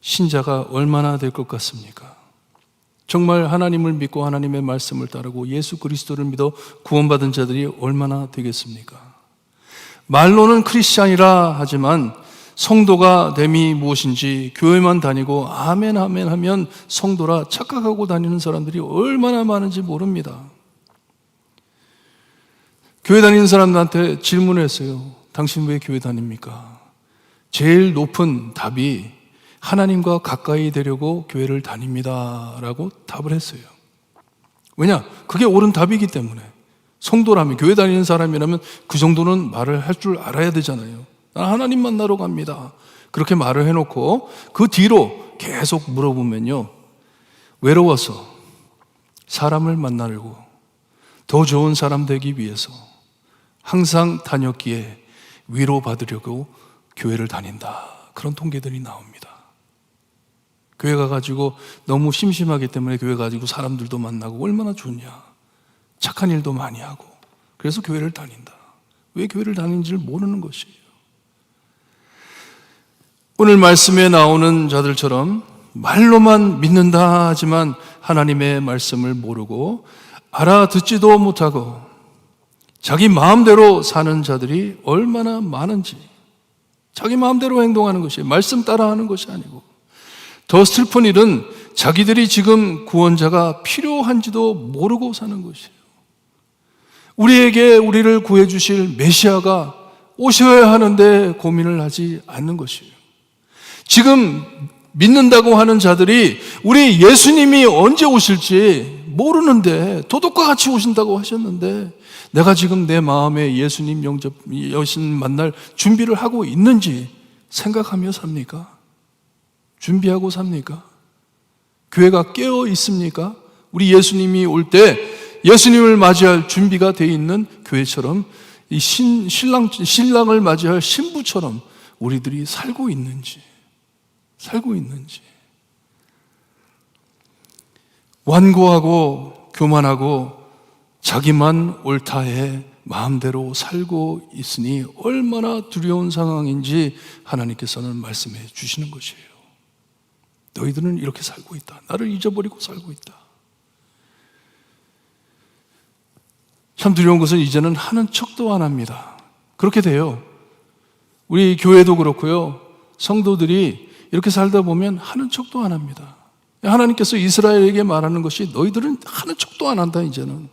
신자가 얼마나 될 것 같습니까? 정말 하나님을 믿고 하나님의 말씀을 따르고 예수 그리스도를 믿어 구원받은 자들이 얼마나 되겠습니까? 말로는 크리스찬이라 하지만 성도가 됨이 무엇인지, 교회만 다니고 아멘 아멘 하면 성도라 착각하고 다니는 사람들이 얼마나 많은지 모릅니다. 교회 다니는 사람들한테 질문을 했어요. 당신 왜 교회 다닙니까? 제일 높은 답이 하나님과 가까이 되려고 교회를 다닙니다 라고 답을 했어요. 왜냐? 그게 옳은 답이기 때문에. 성도라면, 교회 다니는 사람이라면 그 정도는 말을 할 줄 알아야 되잖아요. 난 하나님 만나러 갑니다. 그렇게 말을 해놓고 그 뒤로 계속 물어보면요, 외로워서, 사람을 만나려고 더 좋은 사람 되기 위해서 항상 다녔기에 위로받으려고 교회를 다닌다. 그런 통계들이 나옵니다. 교회 가가지고 너무 심심하기 때문에 교회 가지고 사람들도 만나고 얼마나 좋냐. 착한 일도 많이 하고. 그래서 교회를 다닌다. 왜 교회를 다니는지를 모르는 것이에요. 오늘 말씀에 나오는 자들처럼 말로만 믿는다 하지만 하나님의 말씀을 모르고 알아듣지도 못하고 자기 마음대로 사는 자들이 얼마나 많은지, 자기 마음대로 행동하는 것이 말씀 따라하는 것이 아니고, 더 슬픈 일은 자기들이 지금 구원자가 필요한지도 모르고 사는 것이에요. 우리에게 우리를 구해주실 메시아가 오셔야 하는데 고민을 하지 않는 것이에요. 지금 믿는다고 하는 자들이 우리 예수님이 언제 오실지 모르는데, 도둑과 같이 오신다고 하셨는데 내가 지금 내 마음에 예수님 예수님 만날 준비를 하고 있는지 생각하며 삽니까? 준비하고 삽니까? 교회가 깨어 있습니까? 우리 예수님이 올 때 예수님을 맞이할 준비가 되어 있는 교회처럼 이 신랑을 맞이할 신부처럼 우리들이 살고 있는지 완고하고 교만하고 자기만 옳다해 마음대로 살고 있으니 얼마나 두려운 상황인지 하나님께서는 말씀해 주시는 것이에요. 너희들은 이렇게 살고 있다. 나를 잊어버리고 살고 있다. 참 두려운 것은 이제는 하는 척도 안 합니다. 그렇게 돼요. 우리 교회도 그렇고요. 성도들이 이렇게 살다 보면 하는 척도 안 합니다. 하나님께서 이스라엘에게 말하는 것이 너희들은 하는 척도 안 한다. 이제는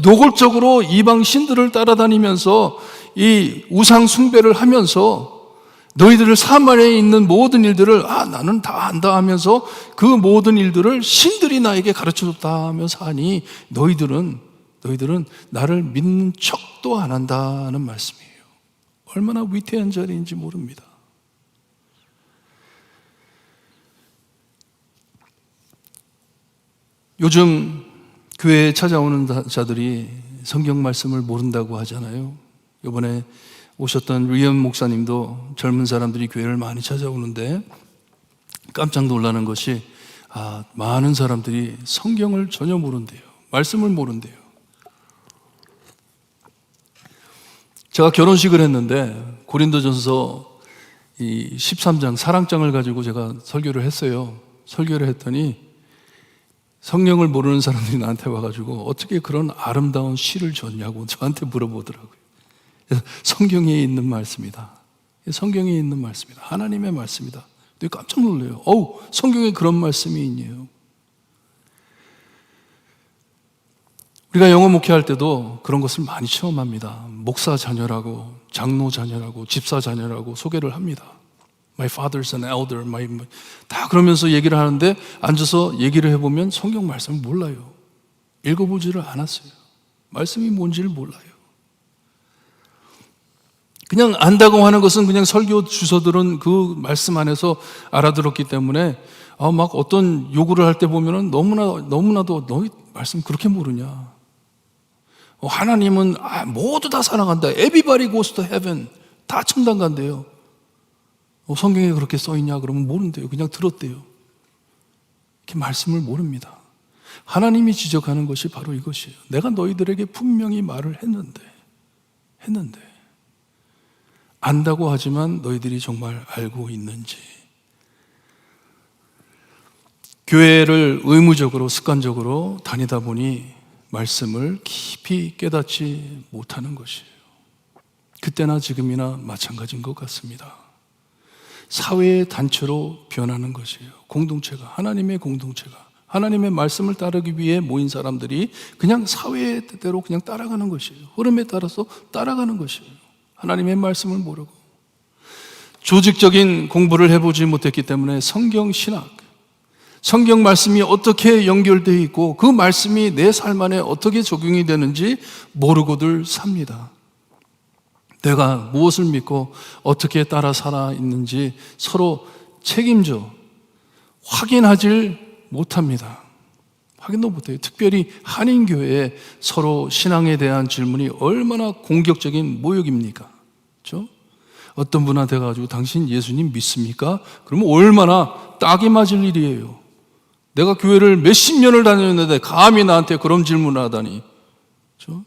노골적으로 이방 신들을 따라다니면서 이 우상 숭배를 하면서 너희들을 사마리아에 있는 모든 일들을 나는 다 안다 하면서 그 모든 일들을 신들이 나에게 가르쳐줬다 하면서 하니 너희들은 나를 믿는 척도 안 한다는 말씀이에요. 얼마나 위태한 자리인지 모릅니다. 요즘 교회에 찾아오는 자들이 성경 말씀을 모른다고 하잖아요. 이번에 오셨던 리언 목사님도 젊은 사람들이 교회를 많이 찾아오는데 깜짝 놀라는 것이 많은 사람들이 성경을 전혀 모른대요. 말씀을 모른대요. 제가 결혼식을 했는데 고린도전서 13장 사랑장을 가지고 제가 설교를 했어요. 설교를 했더니 성경을 모르는 사람들이 나한테 와가지고 어떻게 그런 아름다운 시를 줬냐고 저한테 물어보더라고요. 성경에 있는 말씀이다. 성경에 있는 말씀이다. 하나님의 말씀이다. 근데 깜짝 놀래요. 성경에 그런 말씀이 있네요. 우리가 영어 목회할 때도 그런 것을 많이 체험합니다. 목사 자녀라고, 장로 자녀라고, 집사 자녀라고 소개를 합니다. My father's an elder. 다 그러면서 얘기를 하는데 앉아서 얘기를 해보면 성경 말씀을 몰라요. 읽어보지를 않았어요. 말씀이 뭔지를 몰라요. 그냥 안다고 하는 것은 그냥 설교 주서들은 그 말씀 안에서 알아들었기 때문에 막 어떤 요구를 할 때 보면은 너무나도 너희 말씀 그렇게 모르냐. 하나님은 모두 다 사랑한다. Everybody goes to heaven. 다 천당 간대요. 성경에 그렇게 써있냐 그러면 모른대요. 그냥 들었대요. 이렇게 말씀을 모릅니다. 하나님이 지적하는 것이 바로 이것이에요. 내가 너희들에게 분명히 말을 했는데 안다고 하지만 너희들이 정말 알고 있는지. 교회를 의무적으로 습관적으로 다니다 보니 말씀을 깊이 깨닫지 못하는 것이에요. 그때나 지금이나 마찬가지인 것 같습니다. 사회의 단체로 변하는 것이에요. 공동체가, 하나님의 공동체가, 하나님의 말씀을 따르기 위해 모인 사람들이 그냥 사회의 뜻대로 그냥 따라가는 것이에요. 흐름에 따라서 따라가는 것이에요. 하나님의 말씀을 모르고 조직적인 공부를 해보지 못했기 때문에 성경 신학, 성경 말씀이 어떻게 연결되어 있고 그 말씀이 내 삶 안에 어떻게 적용이 되는지 모르고들 삽니다. 내가 무엇을 믿고 어떻게 따라 살아 있는지 서로 책임져 확인하지 못합니다. 확인도 못해요. 특별히 한인교회에 서로 신앙에 대한 질문이 얼마나 공격적인 모욕입니까? 그렇죠? 어떤 분한테 가지고 당신 예수님 믿습니까? 그러면 얼마나 딱이 맞을 일이에요. 내가 교회를 몇십 년을 다녔는데 감히 나한테 그런 질문을 하다니. 그렇죠?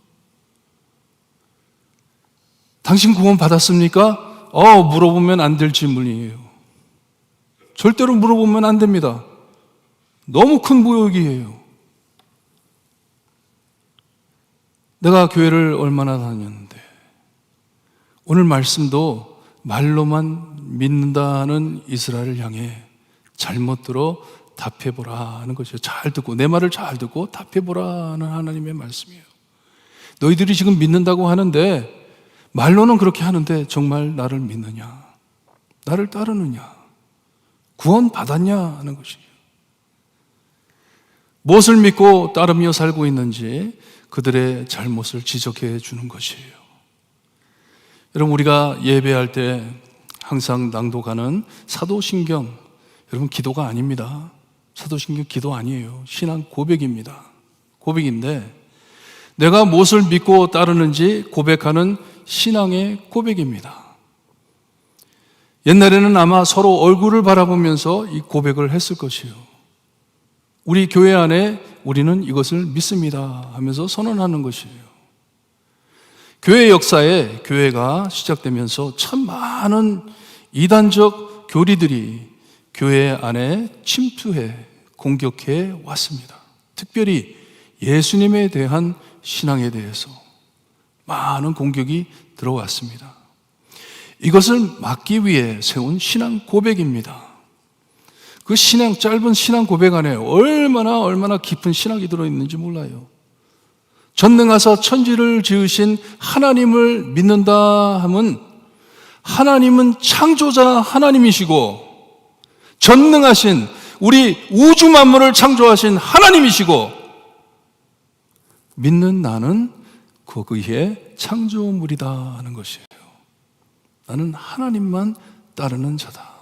당신 구원 받았습니까? 물어보면 안 될 질문이에요. 절대로 물어보면 안 됩니다. 너무 큰 모욕이에요. 내가 교회를 얼마나 다녔는데 오늘 말씀도 말로만 믿는다는 이스라엘을 향해 잘못 들어 답해보라 하는 것이죠. 잘 듣고 내 말을 잘 듣고 답해보라 하는 하나님의 말씀이에요. 너희들이 지금 믿는다고 하는데 말로는 그렇게 하는데 정말 나를 믿느냐? 나를 따르느냐? 구원 받았냐? 하는 것이에요. 무엇을 믿고 따르며 살고 있는지 그들의 잘못을 지적해 주는 것이에요. 여러분, 우리가 예배할 때 항상 낭독하는 사도신경, 여러분 기도가 아닙니다. 사도신경 기도 아니에요. 신앙 고백입니다. 고백인데 내가 무엇을 믿고 따르는지 고백하는 신앙의 고백입니다. 옛날에는 아마 서로 얼굴을 바라보면서 이 고백을 했을 것이에요. 우리 교회 안에 우리는 이것을 믿습니다 하면서 선언하는 것이에요. 교회 역사에 교회가 시작되면서 참 많은 이단적 교리들이 교회 안에 침투해 공격해 왔습니다. 특별히 예수님에 대한 신앙에 대해서 많은 공격이 들어왔습니다. 이것을 막기 위해 세운 신앙 고백입니다. 그 짧은 신앙 고백 안에 얼마나 깊은 신학이 들어있는지 몰라요. 전능하사 천지를 지으신 하나님을 믿는다 하면 하나님은 창조자 하나님이시고 전능하신 우리 우주 만물을 창조하신 하나님이시고 믿는 나는 그의 창조물이다 하는 것이에요. 나는 하나님만 따르는 자다.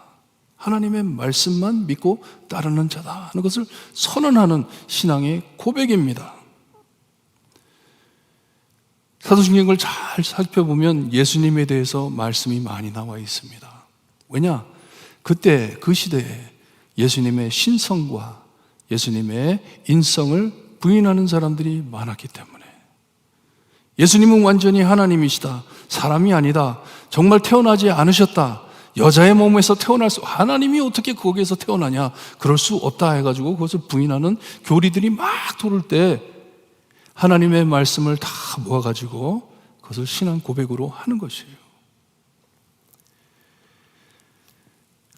하나님의 말씀만 믿고 따르는 자다 하는 것을 선언하는 신앙의 고백입니다. 사도신경을 잘 살펴보면 예수님에 대해서 말씀이 많이 나와 있습니다. 왜냐? 그때 그 시대에 예수님의 신성과 예수님의 인성을 부인하는 사람들이 많았기 때문에 예수님은 완전히 하나님이시다. 사람이 아니다. 정말 태어나지 않으셨다. 여자의 몸에서 하나님이 어떻게 거기에서 태어나냐? 그럴 수 없다 해가지고 그것을 부인하는 교리들이 막 돌을 때 하나님의 말씀을 다 모아가지고 그것을 신앙 고백으로 하는 것이에요.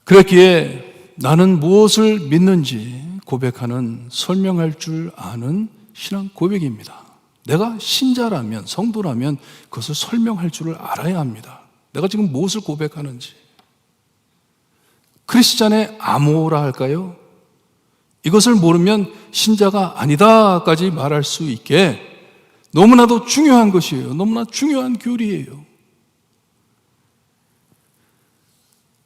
그랬기에 나는 무엇을 믿는지 고백하는 설명할 줄 아는 신앙 고백입니다. 내가 신자라면, 성도라면 그것을 설명할 줄을 알아야 합니다. 내가 지금 무엇을 고백하는지. 크리스찬의 암호라 할까요? 이것을 모르면 신자가 아니다까지 말할 수 있게 너무나도 중요한 것이에요. 너무나 중요한 교리예요.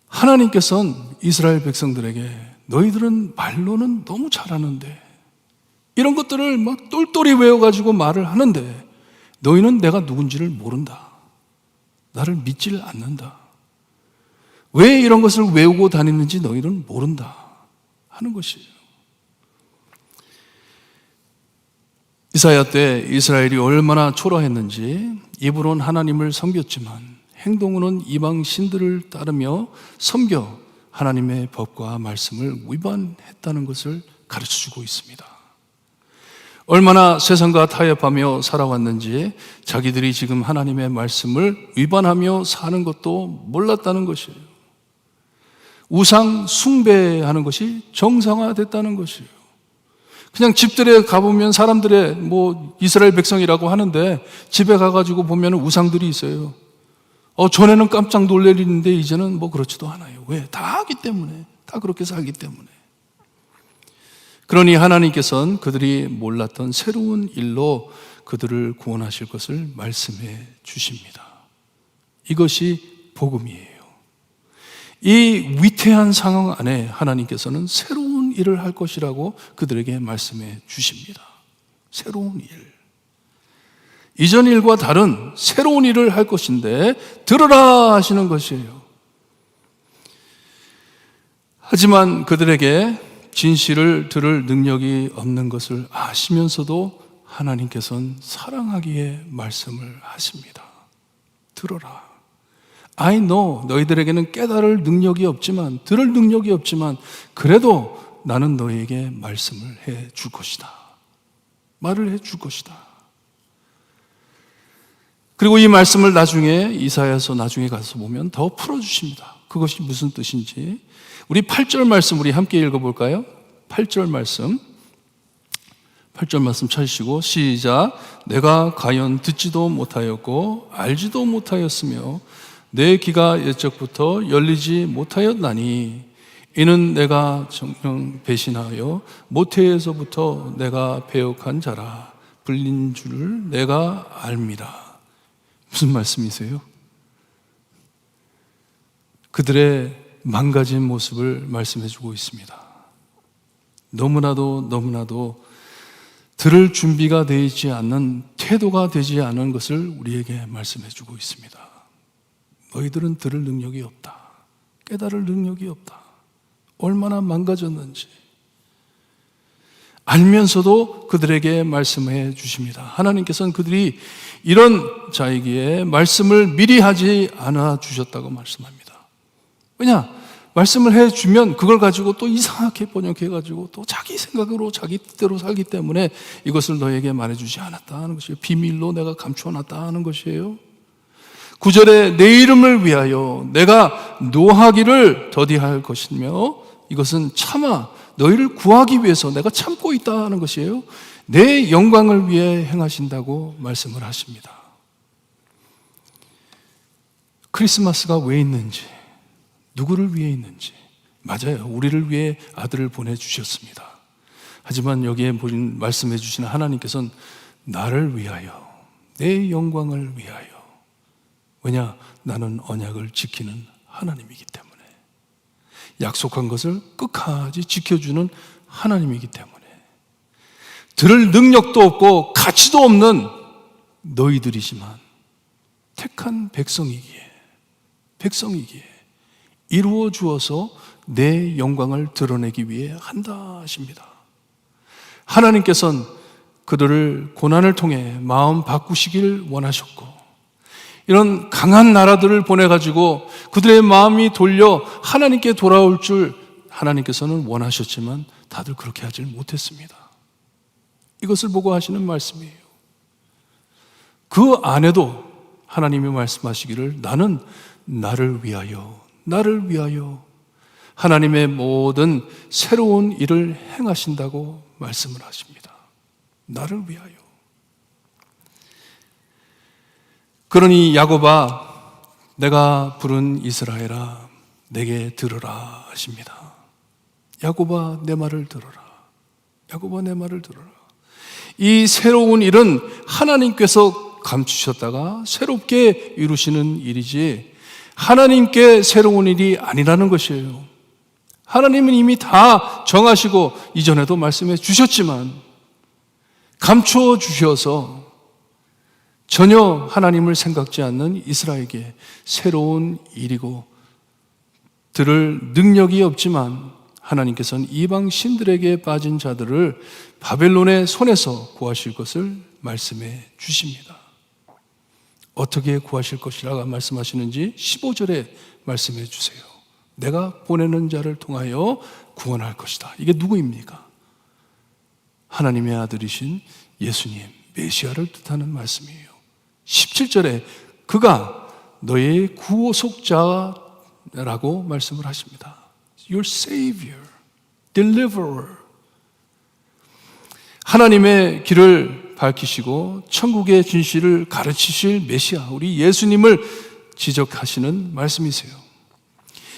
하나님께서는 이스라엘 백성들에게 너희들은 말로는 너무 잘하는데 이런 것들을 막 똘똘히 외워가지고 말을 하는데 너희는 내가 누군지를 모른다. 나를 믿지를 않는다. 왜 이런 것을 외우고 다니는지 너희는 모른다 하는 것이에요. 이사야 때 이스라엘이 얼마나 초라했는지 입으로는 하나님을 섬겼지만 행동으로는 이방 신들을 따르며 섬겨 하나님의 법과 말씀을 위반했다는 것을 가르쳐주고 있습니다. 얼마나 세상과 타협하며 살아왔는지 자기들이 지금 하나님의 말씀을 위반하며 사는 것도 몰랐다는 것이에요. 우상 숭배하는 것이 정상화됐다는 것이에요. 그냥 집들에 가보면 사람들의 이스라엘 백성이라고 하는데 집에 가가지고 보면 우상들이 있어요. 전에는 깜짝 놀랄 일인데 이제는 그렇지도 않아요. 왜? 다 하기 때문에. 다 그렇게 살기 때문에. 그러니 하나님께서는 그들이 몰랐던 새로운 일로 그들을 구원하실 것을 말씀해 주십니다. 이것이 복음이에요. 이 위태한 상황 안에 하나님께서는 새로운 일을 할 것이라고 그들에게 말씀해 주십니다. 새로운 일. 이전 일과 다른 새로운 일을 할 것인데 들으라 하시는 것이에요. 하지만 그들에게 진실을 들을 능력이 없는 것을 아시면서도 하나님께서는 사랑하기에 말씀을 하십니다. 들어라. I know 너희들에게는 깨달을 능력이 없지만, 들을 능력이 없지만 그래도 나는 너희에게 말씀을 해 줄 것이다. 말을 해 줄 것이다. 그리고 이 말씀을 나중에 이사야서 나중에 가서 보면 더 풀어주십니다. 그것이 무슨 뜻인지 우리 8절 말씀 우리 함께 읽어볼까요? 8절 말씀 찾으시고 시작. 내가 과연 듣지도 못하였고 알지도 못하였으며 내 귀가 옛적부터 열리지 못하였나니 이는 내가 정녕 배신하여 모태에서부터 내가 배역한 자라 불린 줄을 내가 알미라. 무슨 말씀이세요? 그들의 망가진 모습을 말씀해 주고 있습니다. 너무나도 들을 준비가 되어 있지 않는, 태도가 되지 않은 것을 우리에게 말씀해 주고 있습니다. 너희들은 들을 능력이 없다. 깨달을 능력이 없다. 얼마나 망가졌는지 알면서도 그들에게 말씀해 주십니다. 하나님께서는 그들이 이런 자이기에 말씀을 미리 하지 않아 주셨다고 말씀합니다. 왜냐? 말씀을 해주면 그걸 가지고 또 이상하게 번역해가지고 또 자기 생각으로 자기 뜻대로 살기 때문에 이것을 너에게 말해주지 않았다는 것이에요. 비밀로 내가 감추어놨다는 것이에요. 9절에 내 이름을 위하여 내가 노하기를 더디할 것이며 이것은 차마 너희를 구하기 위해서 내가 참고 있다는 것이에요. 내 영광을 위해 행하신다고 말씀을 하십니다. 크리스마스가 왜 있는지, 누구를 위해 있는지, 맞아요. 우리를 위해 아들을 보내주셨습니다. 하지만 여기에 말씀해 주시는 하나님께서는 나를 위하여, 내 영광을 위하여. 왜냐? 나는 언약을 지키는 하나님이기 때문에, 약속한 것을 끝까지 지켜주는 하나님이기 때문에, 들을 능력도 없고 가치도 없는 너희들이지만 택한 백성이기에 이루어 주어서 내 영광을 드러내기 위해 한다 하십니다. 하나님께서는 그들을 고난을 통해 마음 바꾸시길 원하셨고, 이런 강한 나라들을 보내가지고 그들의 마음이 돌려 하나님께 돌아올 줄 하나님께서는 원하셨지만 다들 그렇게 하질 못했습니다. 이것을 보고 하시는 말씀이에요. 그 안에도 하나님이 말씀하시기를 나는 나를 위하여 하나님의 모든 새로운 일을 행하신다고 말씀을 하십니다. 나를 위하여. 그러니 야곱아 내가 부른 이스라엘아 내게 들으라 하십니다. 야곱아 내 말을 들어라. 야곱아 내 말을 들어라. 이 새로운 일은 하나님께서 감추셨다가 새롭게 이루시는 일이지 하나님께 새로운 일이 아니라는 것이에요. 하나님은 이미 다 정하시고 이전에도 말씀해 주셨지만 감추어 주셔서 전혀 하나님을 생각지 않는 이스라엘에게 새로운 일이고 들을 능력이 없지만 하나님께서는 이방 신들에게 빠진 자들을 바벨론의 손에서 구하실 것을 말씀해 주십니다. 어떻게 구하실 것이라고 말씀하시는지 15절에 말씀해 주세요. 내가 보내는 자를 통하여 구원할 것이다. 이게 누구입니까? 하나님의 아들이신 예수님, 메시아를 뜻하는 말씀이에요. 17절에 그가 너의 구속자라고 말씀을 하십니다. Your Savior, Deliverer. 하나님의 길을 밝히시고 천국의 진실을 가르치실 메시아, 우리 예수님을 지적하시는 말씀이세요.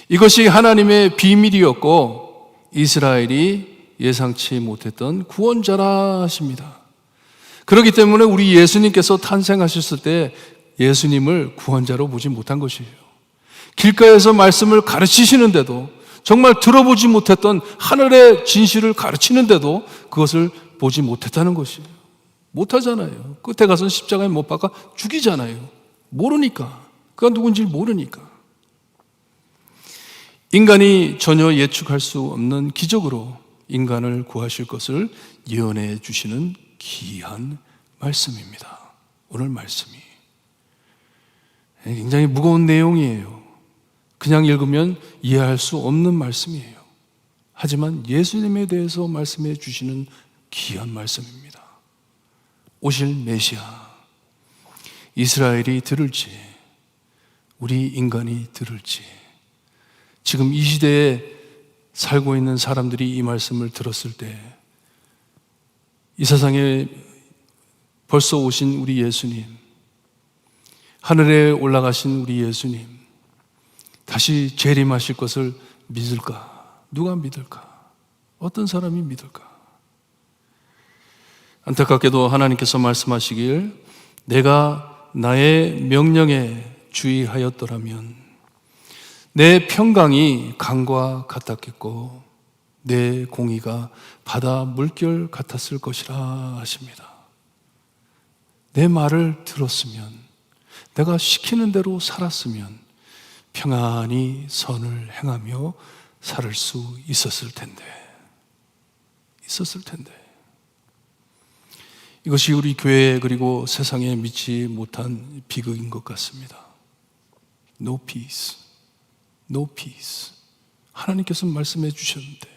이것이 하나님의 비밀이었고 이스라엘이 예상치 못했던 구원자라 하십니다. 그렇기 때문에 우리 예수님께서 탄생하셨을 때 예수님을 구원자로 보지 못한 것이에요. 길가에서 말씀을 가르치시는데도 정말 들어보지 못했던 하늘의 진실을 가르치는데도 그것을 보지 못했다는 것이에요. 못하잖아요. 끝에 가서는 십자가에 못 박아 죽이잖아요. 모르니까. 그가 누군지 모르니까. 인간이 전혀 예측할 수 없는 기적으로 인간을 구하실 것을 예언해 주시는 귀한 말씀입니다. 오늘 말씀이 굉장히 무거운 내용이에요. 그냥 읽으면 이해할 수 없는 말씀이에요. 하지만 예수님에 대해서 말씀해 주시는 귀한 말씀입니다. 오실 메시아, 이스라엘이 들을지 우리 인간이 들을지, 지금 이 시대에 살고 있는 사람들이 이 말씀을 들었을 때 이 세상에 벌써 오신 우리 예수님, 하늘에 올라가신 우리 예수님 다시 재림하실 것을 믿을까? 누가 믿을까? 어떤 사람이 믿을까? 안타깝게도 하나님께서 말씀하시길, 내가 나의 명령에 주의하였더라면 내 평강이 강과 같았겠고 내 공의가 바다 물결 같았을 것이라 하십니다. 내 말을 들었으면, 내가 시키는 대로 살았으면 평안히 선을 행하며 살 수 있었을 텐데. 이것이 우리 교회 그리고 세상에 미치 못한 비극인 것 같습니다. No peace. No peace. 하나님께서 말씀해 주셨는데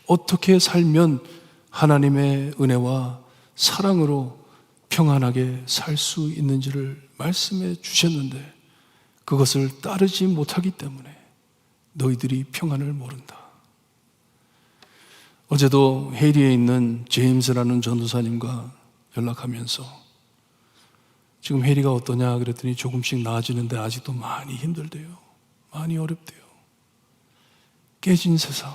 어떻게 살면 하나님의 은혜와 사랑으로 평안하게 살 수 있는지를 말씀해 주셨는데 그것을 따르지 못하기 때문에 너희들이 평안을 모른다. 어제도 헤리에 있는 제임스라는 전도사님과 연락하면서 지금 헤리가 어떠냐 그랬더니 조금씩 나아지는데 아직도 많이 힘들대요. 많이 어렵대요. 깨진 세상.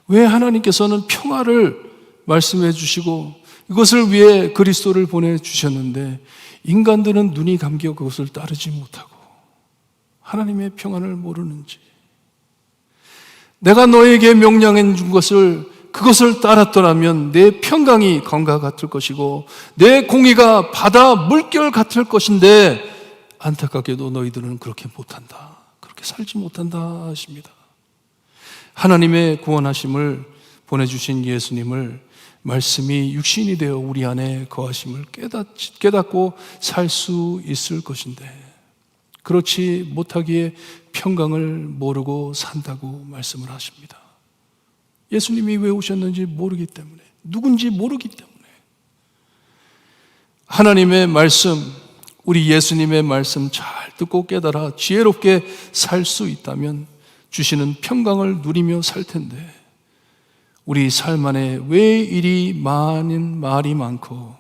왜 하나님께서는 평화를 말씀해 주시고 이것을 위해 그리스도를 보내주셨는데 인간들은 눈이 감겨 그것을 따르지 못하고 하나님의 평안을 모르는지, 내가 너에게 명령해 준 그것을 따랐더라면 내 평강이 강과 같을 것이고 내 공의가 바다 물결 같을 것인데 안타깝게도 너희들은 그렇게 못한다. 그렇게 살지 못한다 하십니다. 하나님의 구원하심을 보내주신 예수님을 말씀이 육신이 되어 우리 안에 거하심을 깨닫고 살 수 있을 것인데 그렇지 못하기에 평강을 모르고 산다고 말씀을 하십니다. 예수님이 왜 오셨는지 모르기 때문에, 누군지 모르기 때문에. 하나님의 말씀, 우리 예수님의 말씀 잘 듣고 깨달아 지혜롭게 살 수 있다면 주시는 평강을 누리며 살 텐데 우리 삶 안에 왜 이리 많은 말이 많고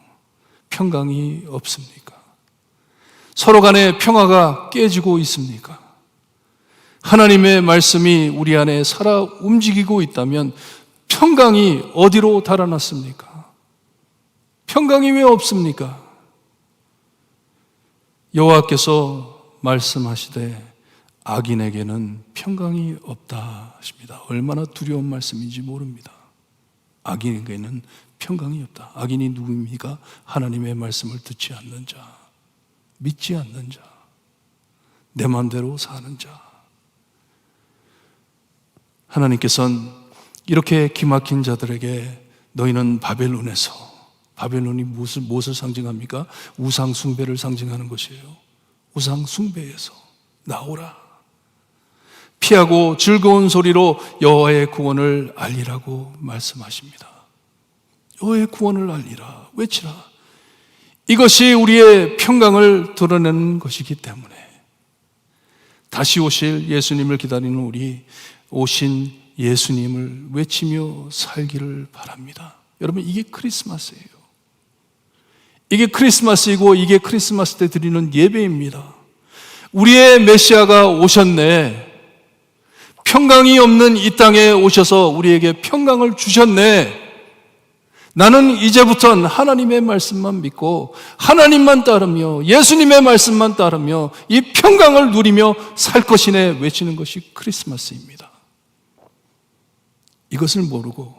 평강이 없습니까? 서로 간에 평화가 깨지고 있습니까? 하나님의 말씀이 우리 안에 살아 움직이고 있다면 평강이 어디로 달아났습니까? 평강이 왜 없습니까? 여호와께서 말씀하시되 악인에게는 평강이 없다 하십니다. 얼마나 두려운 말씀인지 모릅니다. 악인에게는 평강이 없다. 악인이 누구입니까? 하나님의 말씀을 듣지 않는 자, 믿지 않는 자, 내 마음대로 사는 자. 하나님께서는 이렇게 기막힌 자들에게 너희는 바벨론에서, 바벨론이 무엇을 상징합니까? 우상 숭배를 상징하는 것이에요. 우상 숭배에서 나오라. 피하고 즐거운 소리로 여호와의 구원을 알리라고 말씀하십니다. 여호와의 구원을 알리라, 외치라. 이것이 우리의 평강을 드러내는 것이기 때문에 다시 오실 예수님을 기다리는 우리, 오신 예수님을 외치며 살기를 바랍니다. 여러분, 이게 크리스마스예요. 이게 크리스마스이고 이게 크리스마스 때 드리는 예배입니다. 우리의 메시아가 오셨네. 평강이 없는 이 땅에 오셔서 우리에게 평강을 주셨네. 나는 이제부터는 하나님의 말씀만 믿고 하나님만 따르며 예수님의 말씀만 따르며 이 평강을 누리며 살 것이네 외치는 것이 크리스마스입니다. 이것을 모르고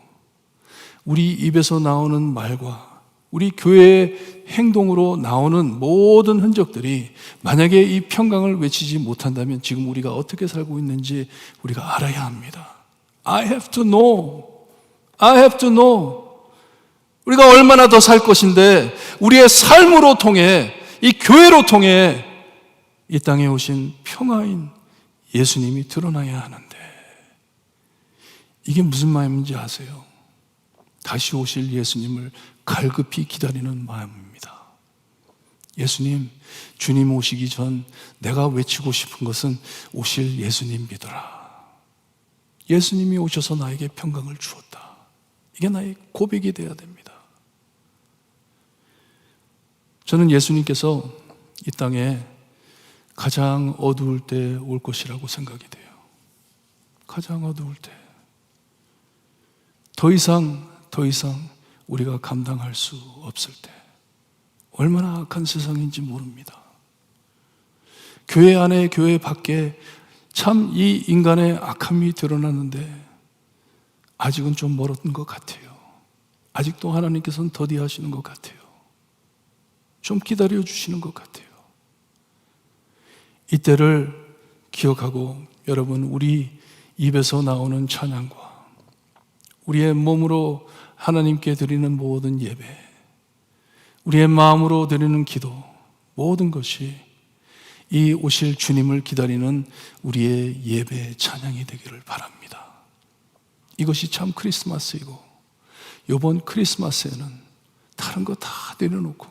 우리 입에서 나오는 말과 우리 교회의 행동으로 나오는 모든 흔적들이 만약에 이 평강을 외치지 못한다면 지금 우리가 어떻게 살고 있는지 우리가 알아야 합니다. I have to know. I have to know. 우리가 얼마나 더 살 것인데 우리의 삶으로 통해, 이 교회로 통해 이 땅에 오신 평화인 예수님이 드러나야 하는데, 이게 무슨 마음인지 아세요? 다시 오실 예수님을 갈급히 기다리는 마음입니다. 예수님, 주님 오시기 전 내가 외치고 싶은 것은 오실 예수님 믿어라. 예수님이 오셔서 나에게 평강을 주었다. 이게 나의 고백이 되어야 됩니다. 저는 예수님께서 이 땅에 가장 어두울 때 올 것이라고 생각이 돼요. 가장 어두울 때. 더 이상 우리가 감당할 수 없을 때. 얼마나 악한 세상인지 모릅니다. 교회 안에 교회 밖에 참 이 인간의 악함이 드러나는데 아직은 좀 멀었던 것 같아요. 아직도 하나님께서는 더디하시는 것 같아요. 좀 기다려 주시는 것 같아요. 이때를 기억하고 여러분, 우리 입에서 나오는 찬양과 우리의 몸으로 하나님께 드리는 모든 예배, 우리의 마음으로 드리는 기도, 모든 것이 이 오실 주님을 기다리는 우리의 예배 찬양이 되기를 바랍니다. 이것이 참 크리스마스이고, 이번 크리스마스에는 다른 거 다 내려놓고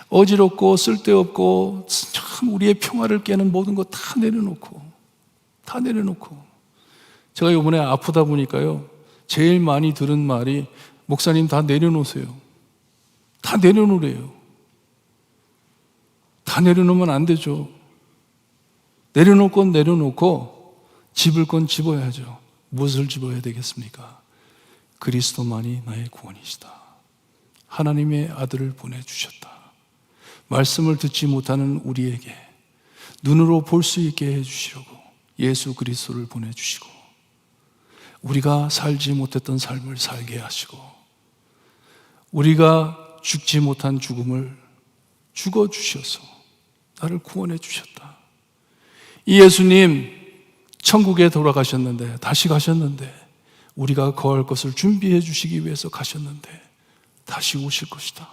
어지럽고 쓸데없고 참 우리의 평화를 깨는 모든 거 다 내려놓고 제가 이번에 아프다 보니까요, 제일 많이 들은 말이 목사님 다 내려놓으세요. 다 내려놓으래요. 다 내려놓으면 안 되죠. 내려놓을 건 내려놓고 집을 건 집어야죠. 무엇을 집어야 되겠습니까? 그리스도만이 나의 구원이시다. 하나님의 아들을 보내주셨다. 말씀을 듣지 못하는 우리에게 눈으로 볼 수 있게 해주시려고 예수 그리스도를 보내주시고, 우리가 살지 못했던 삶을 살게 하시고, 우리가 죽지 못한 죽음을 죽어주셔서 나를 구원해 주셨다. 이 예수님 천국에 돌아가셨는데, 다시 가셨는데, 우리가 거할 것을 준비해 주시기 위해서 가셨는데 다시 오실 것이다.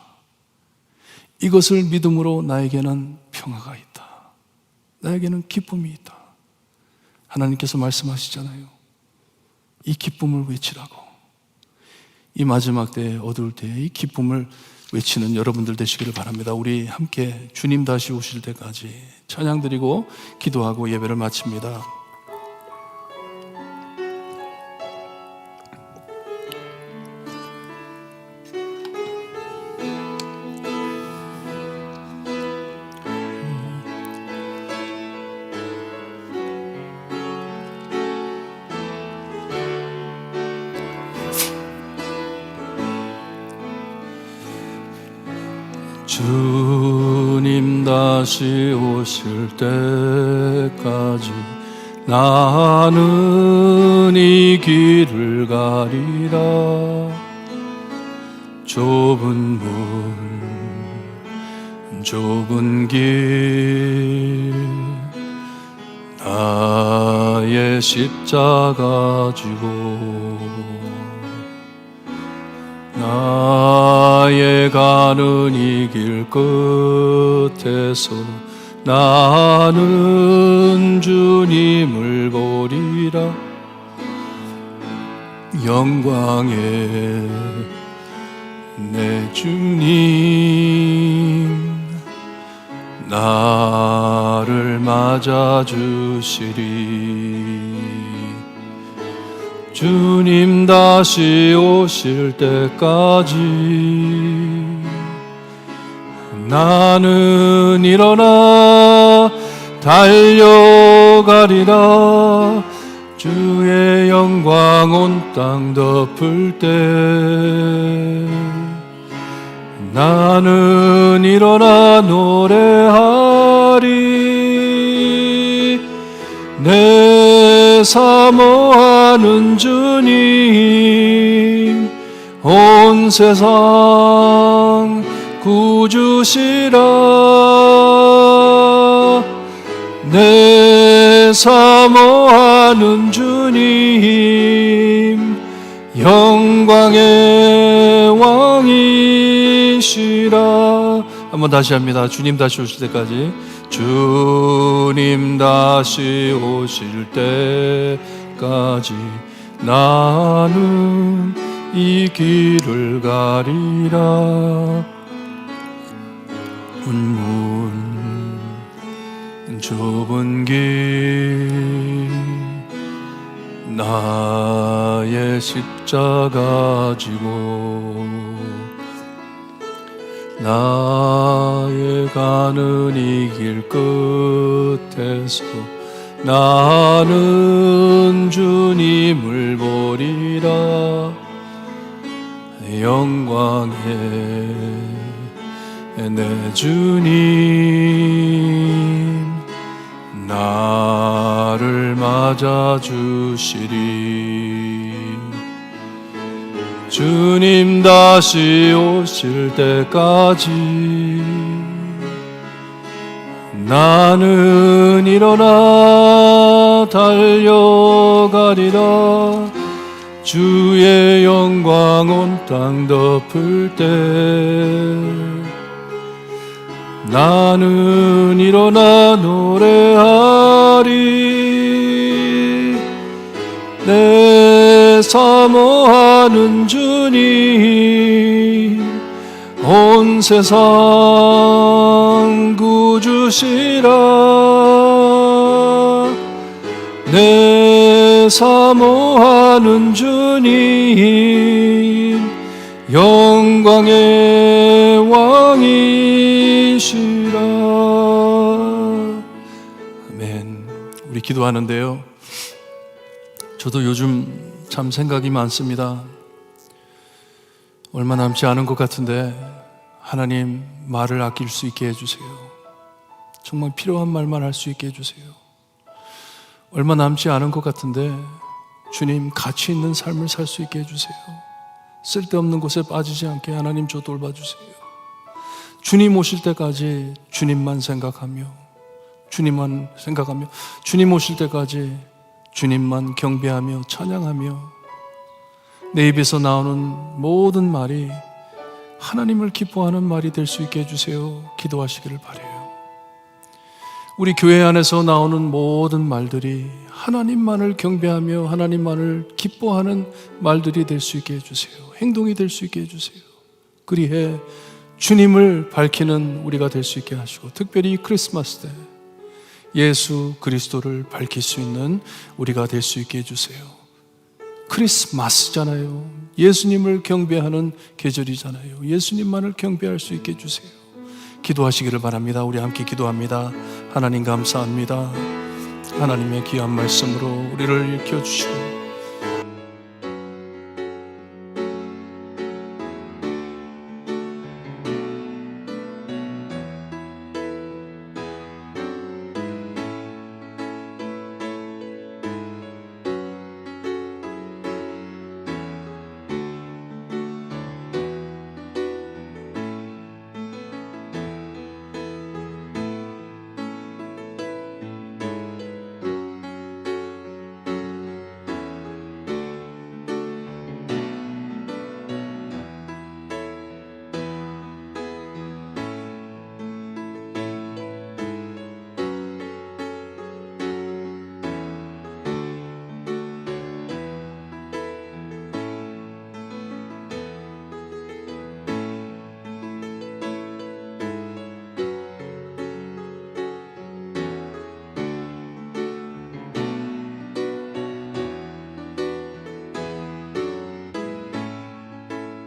이것을 믿음으로 나에게는 평화가 있다. 나에게는 기쁨이 있다. 하나님께서 말씀하시잖아요. 이 기쁨을 외치라고. 이 마지막 때에, 어두울 때에 이 기쁨을 외치는 여러분들 되시기를 바랍니다. 우리 함께 주님 다시 오실 때까지 찬양 드리고 기도하고 예배를 마칩니다. 주님 다시 오실 때까지 나는 이 길을 가리라. 좁은 문, 좁은 길, 나의 십자가 지고 나의 가는 이 길 끝에서 나는 주님을 보리라. 영광의 내 주님 나를 맞아주시리. 주님 다시 오실 때까지 나는 일어나 달려가리라. 주의 영광 온 땅 덮을 때 나는 일어나 노래하리. 내 사모하는 주님 온 세상 구주시라. 내 사모하는 주님, 영광의 왕이시라. 한번 다시 합니다. 주님 다시 오실 때까지. 주님 다시 오실 때까지 나는 이 길을 가리라. 문 좁은 길 나의 십자가 지고 나의 가는 이 길 끝에서 나는 주님을 보리라. 영광의 내 주님 나를 맞아주시리. 주님 다시 오실 때까지 나는 일어나 달려가리라. 주의 영광 온 땅 덮을 때 나는 일어나 노래하리. 내 사모하는 주님, 온 세상 구주시라. 내 사모하는 주님, 영광의 왕이시라. 아멘. 우리 기도하는데요, 저도 요즘 참 생각이 많습니다. 얼마 남지 않은 것 같은데 하나님, 말을 아낄 수 있게 해주세요. 정말 필요한 말만 할 수 있게 해주세요. 얼마 남지 않은 것 같은데 주님, 가치 있는 삶을 살 수 있게 해주세요. 쓸데없는 곳에 빠지지 않게 하나님 저 돌봐주세요. 주님 오실 때까지 주님만 생각하며 주님만 생각하며 주님 오실 때까지 주님만 경배하며 찬양하며 내 입에서 나오는 모든 말이 하나님을 기뻐하는 말이 될 수 있게 해주세요. 기도하시기를 바라요. 우리 교회 안에서 나오는 모든 말들이 하나님만을 경배하며 하나님만을 기뻐하는 말들이 될 수 있게 해주세요. 행동이 될 수 있게 해주세요. 그리해 주님을 밝히는 우리가 될 수 있게 하시고, 특별히 이 크리스마스 때 예수 그리스도를 밝힐 수 있는 우리가 될 수 있게 해주세요. 크리스마스잖아요. 예수님을 경배하는 계절이잖아요. 예수님만을 경배할 수 있게 해주세요. 기도하시기를 바랍니다. 우리 함께 기도합니다. 하나님 감사합니다. 하나님의 귀한 말씀으로 우리를 일으켜주시고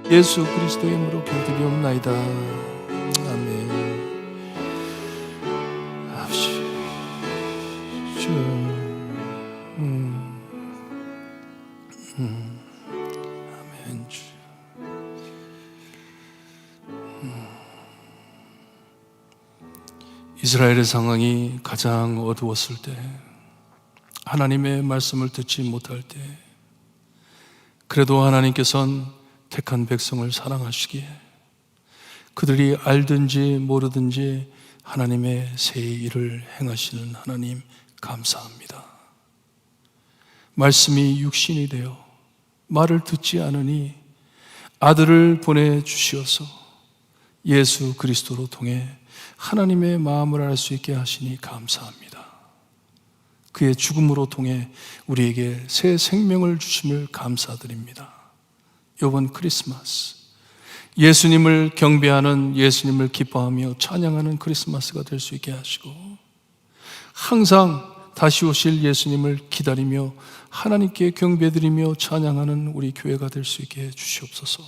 예수 그리스도의 이름으로 기도드리옵나이다. 아멘. 아멘. 이스라엘의 상황이 가장 어두웠을 때, 하나님의 말씀을 듣지 못할 때, 그래도 하나님께서는 택한 백성을 사랑하시기에 그들이 알든지 모르든지 하나님의 새 일을 행하시는 하나님 감사합니다. 말씀이 육신이 되어 말을 듣지 않으니 아들을 보내주시어서 예수 그리스도로 통해 하나님의 마음을 알 수 있게 하시니 감사합니다. 그의 죽음으로 통해 우리에게 새 생명을 주심을 감사드립니다. 이번 크리스마스 예수님을 경배하는, 예수님을 기뻐하며 찬양하는 크리스마스가 될 수 있게 하시고 항상 다시 오실 예수님을 기다리며 하나님께 경배드리며 찬양하는 우리 교회가 될 수 있게 해주시옵소서.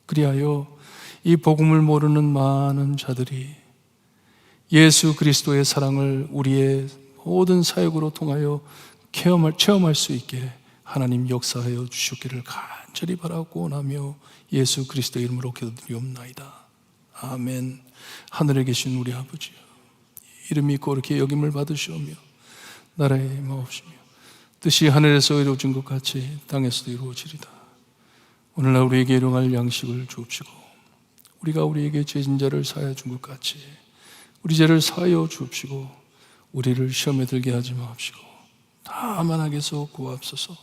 그리하여 이 복음을 모르는 많은 자들이 예수 그리스도의 사랑을 우리의 모든 사역으로 통하여 체험할 수 있게 하나님 역사하여 주시기를 간절히 바라고 원하며 예수 그리스도의 이름으로 기도드리옵나이다. 아멘. 하늘에 계신 우리 아버지여, 이름이 거룩히 여김을 받으시오며 나라의 임하옵시며 뜻이 하늘에서 이루어진 것 같이 땅에서도 이루어지리다. 오늘날 우리에게 일용할 양식을 주옵시고 우리가 우리에게 죄진 자를 사하여 준 것 같이 우리 죄를 사하여 주옵시고 우리를 시험에 들게 하지 마옵시고 다만 악에서 구하옵소서.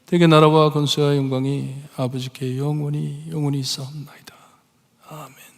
대개 나라와 권세와 영광이 아버지께 영원히 있사옵나이다. 아멘.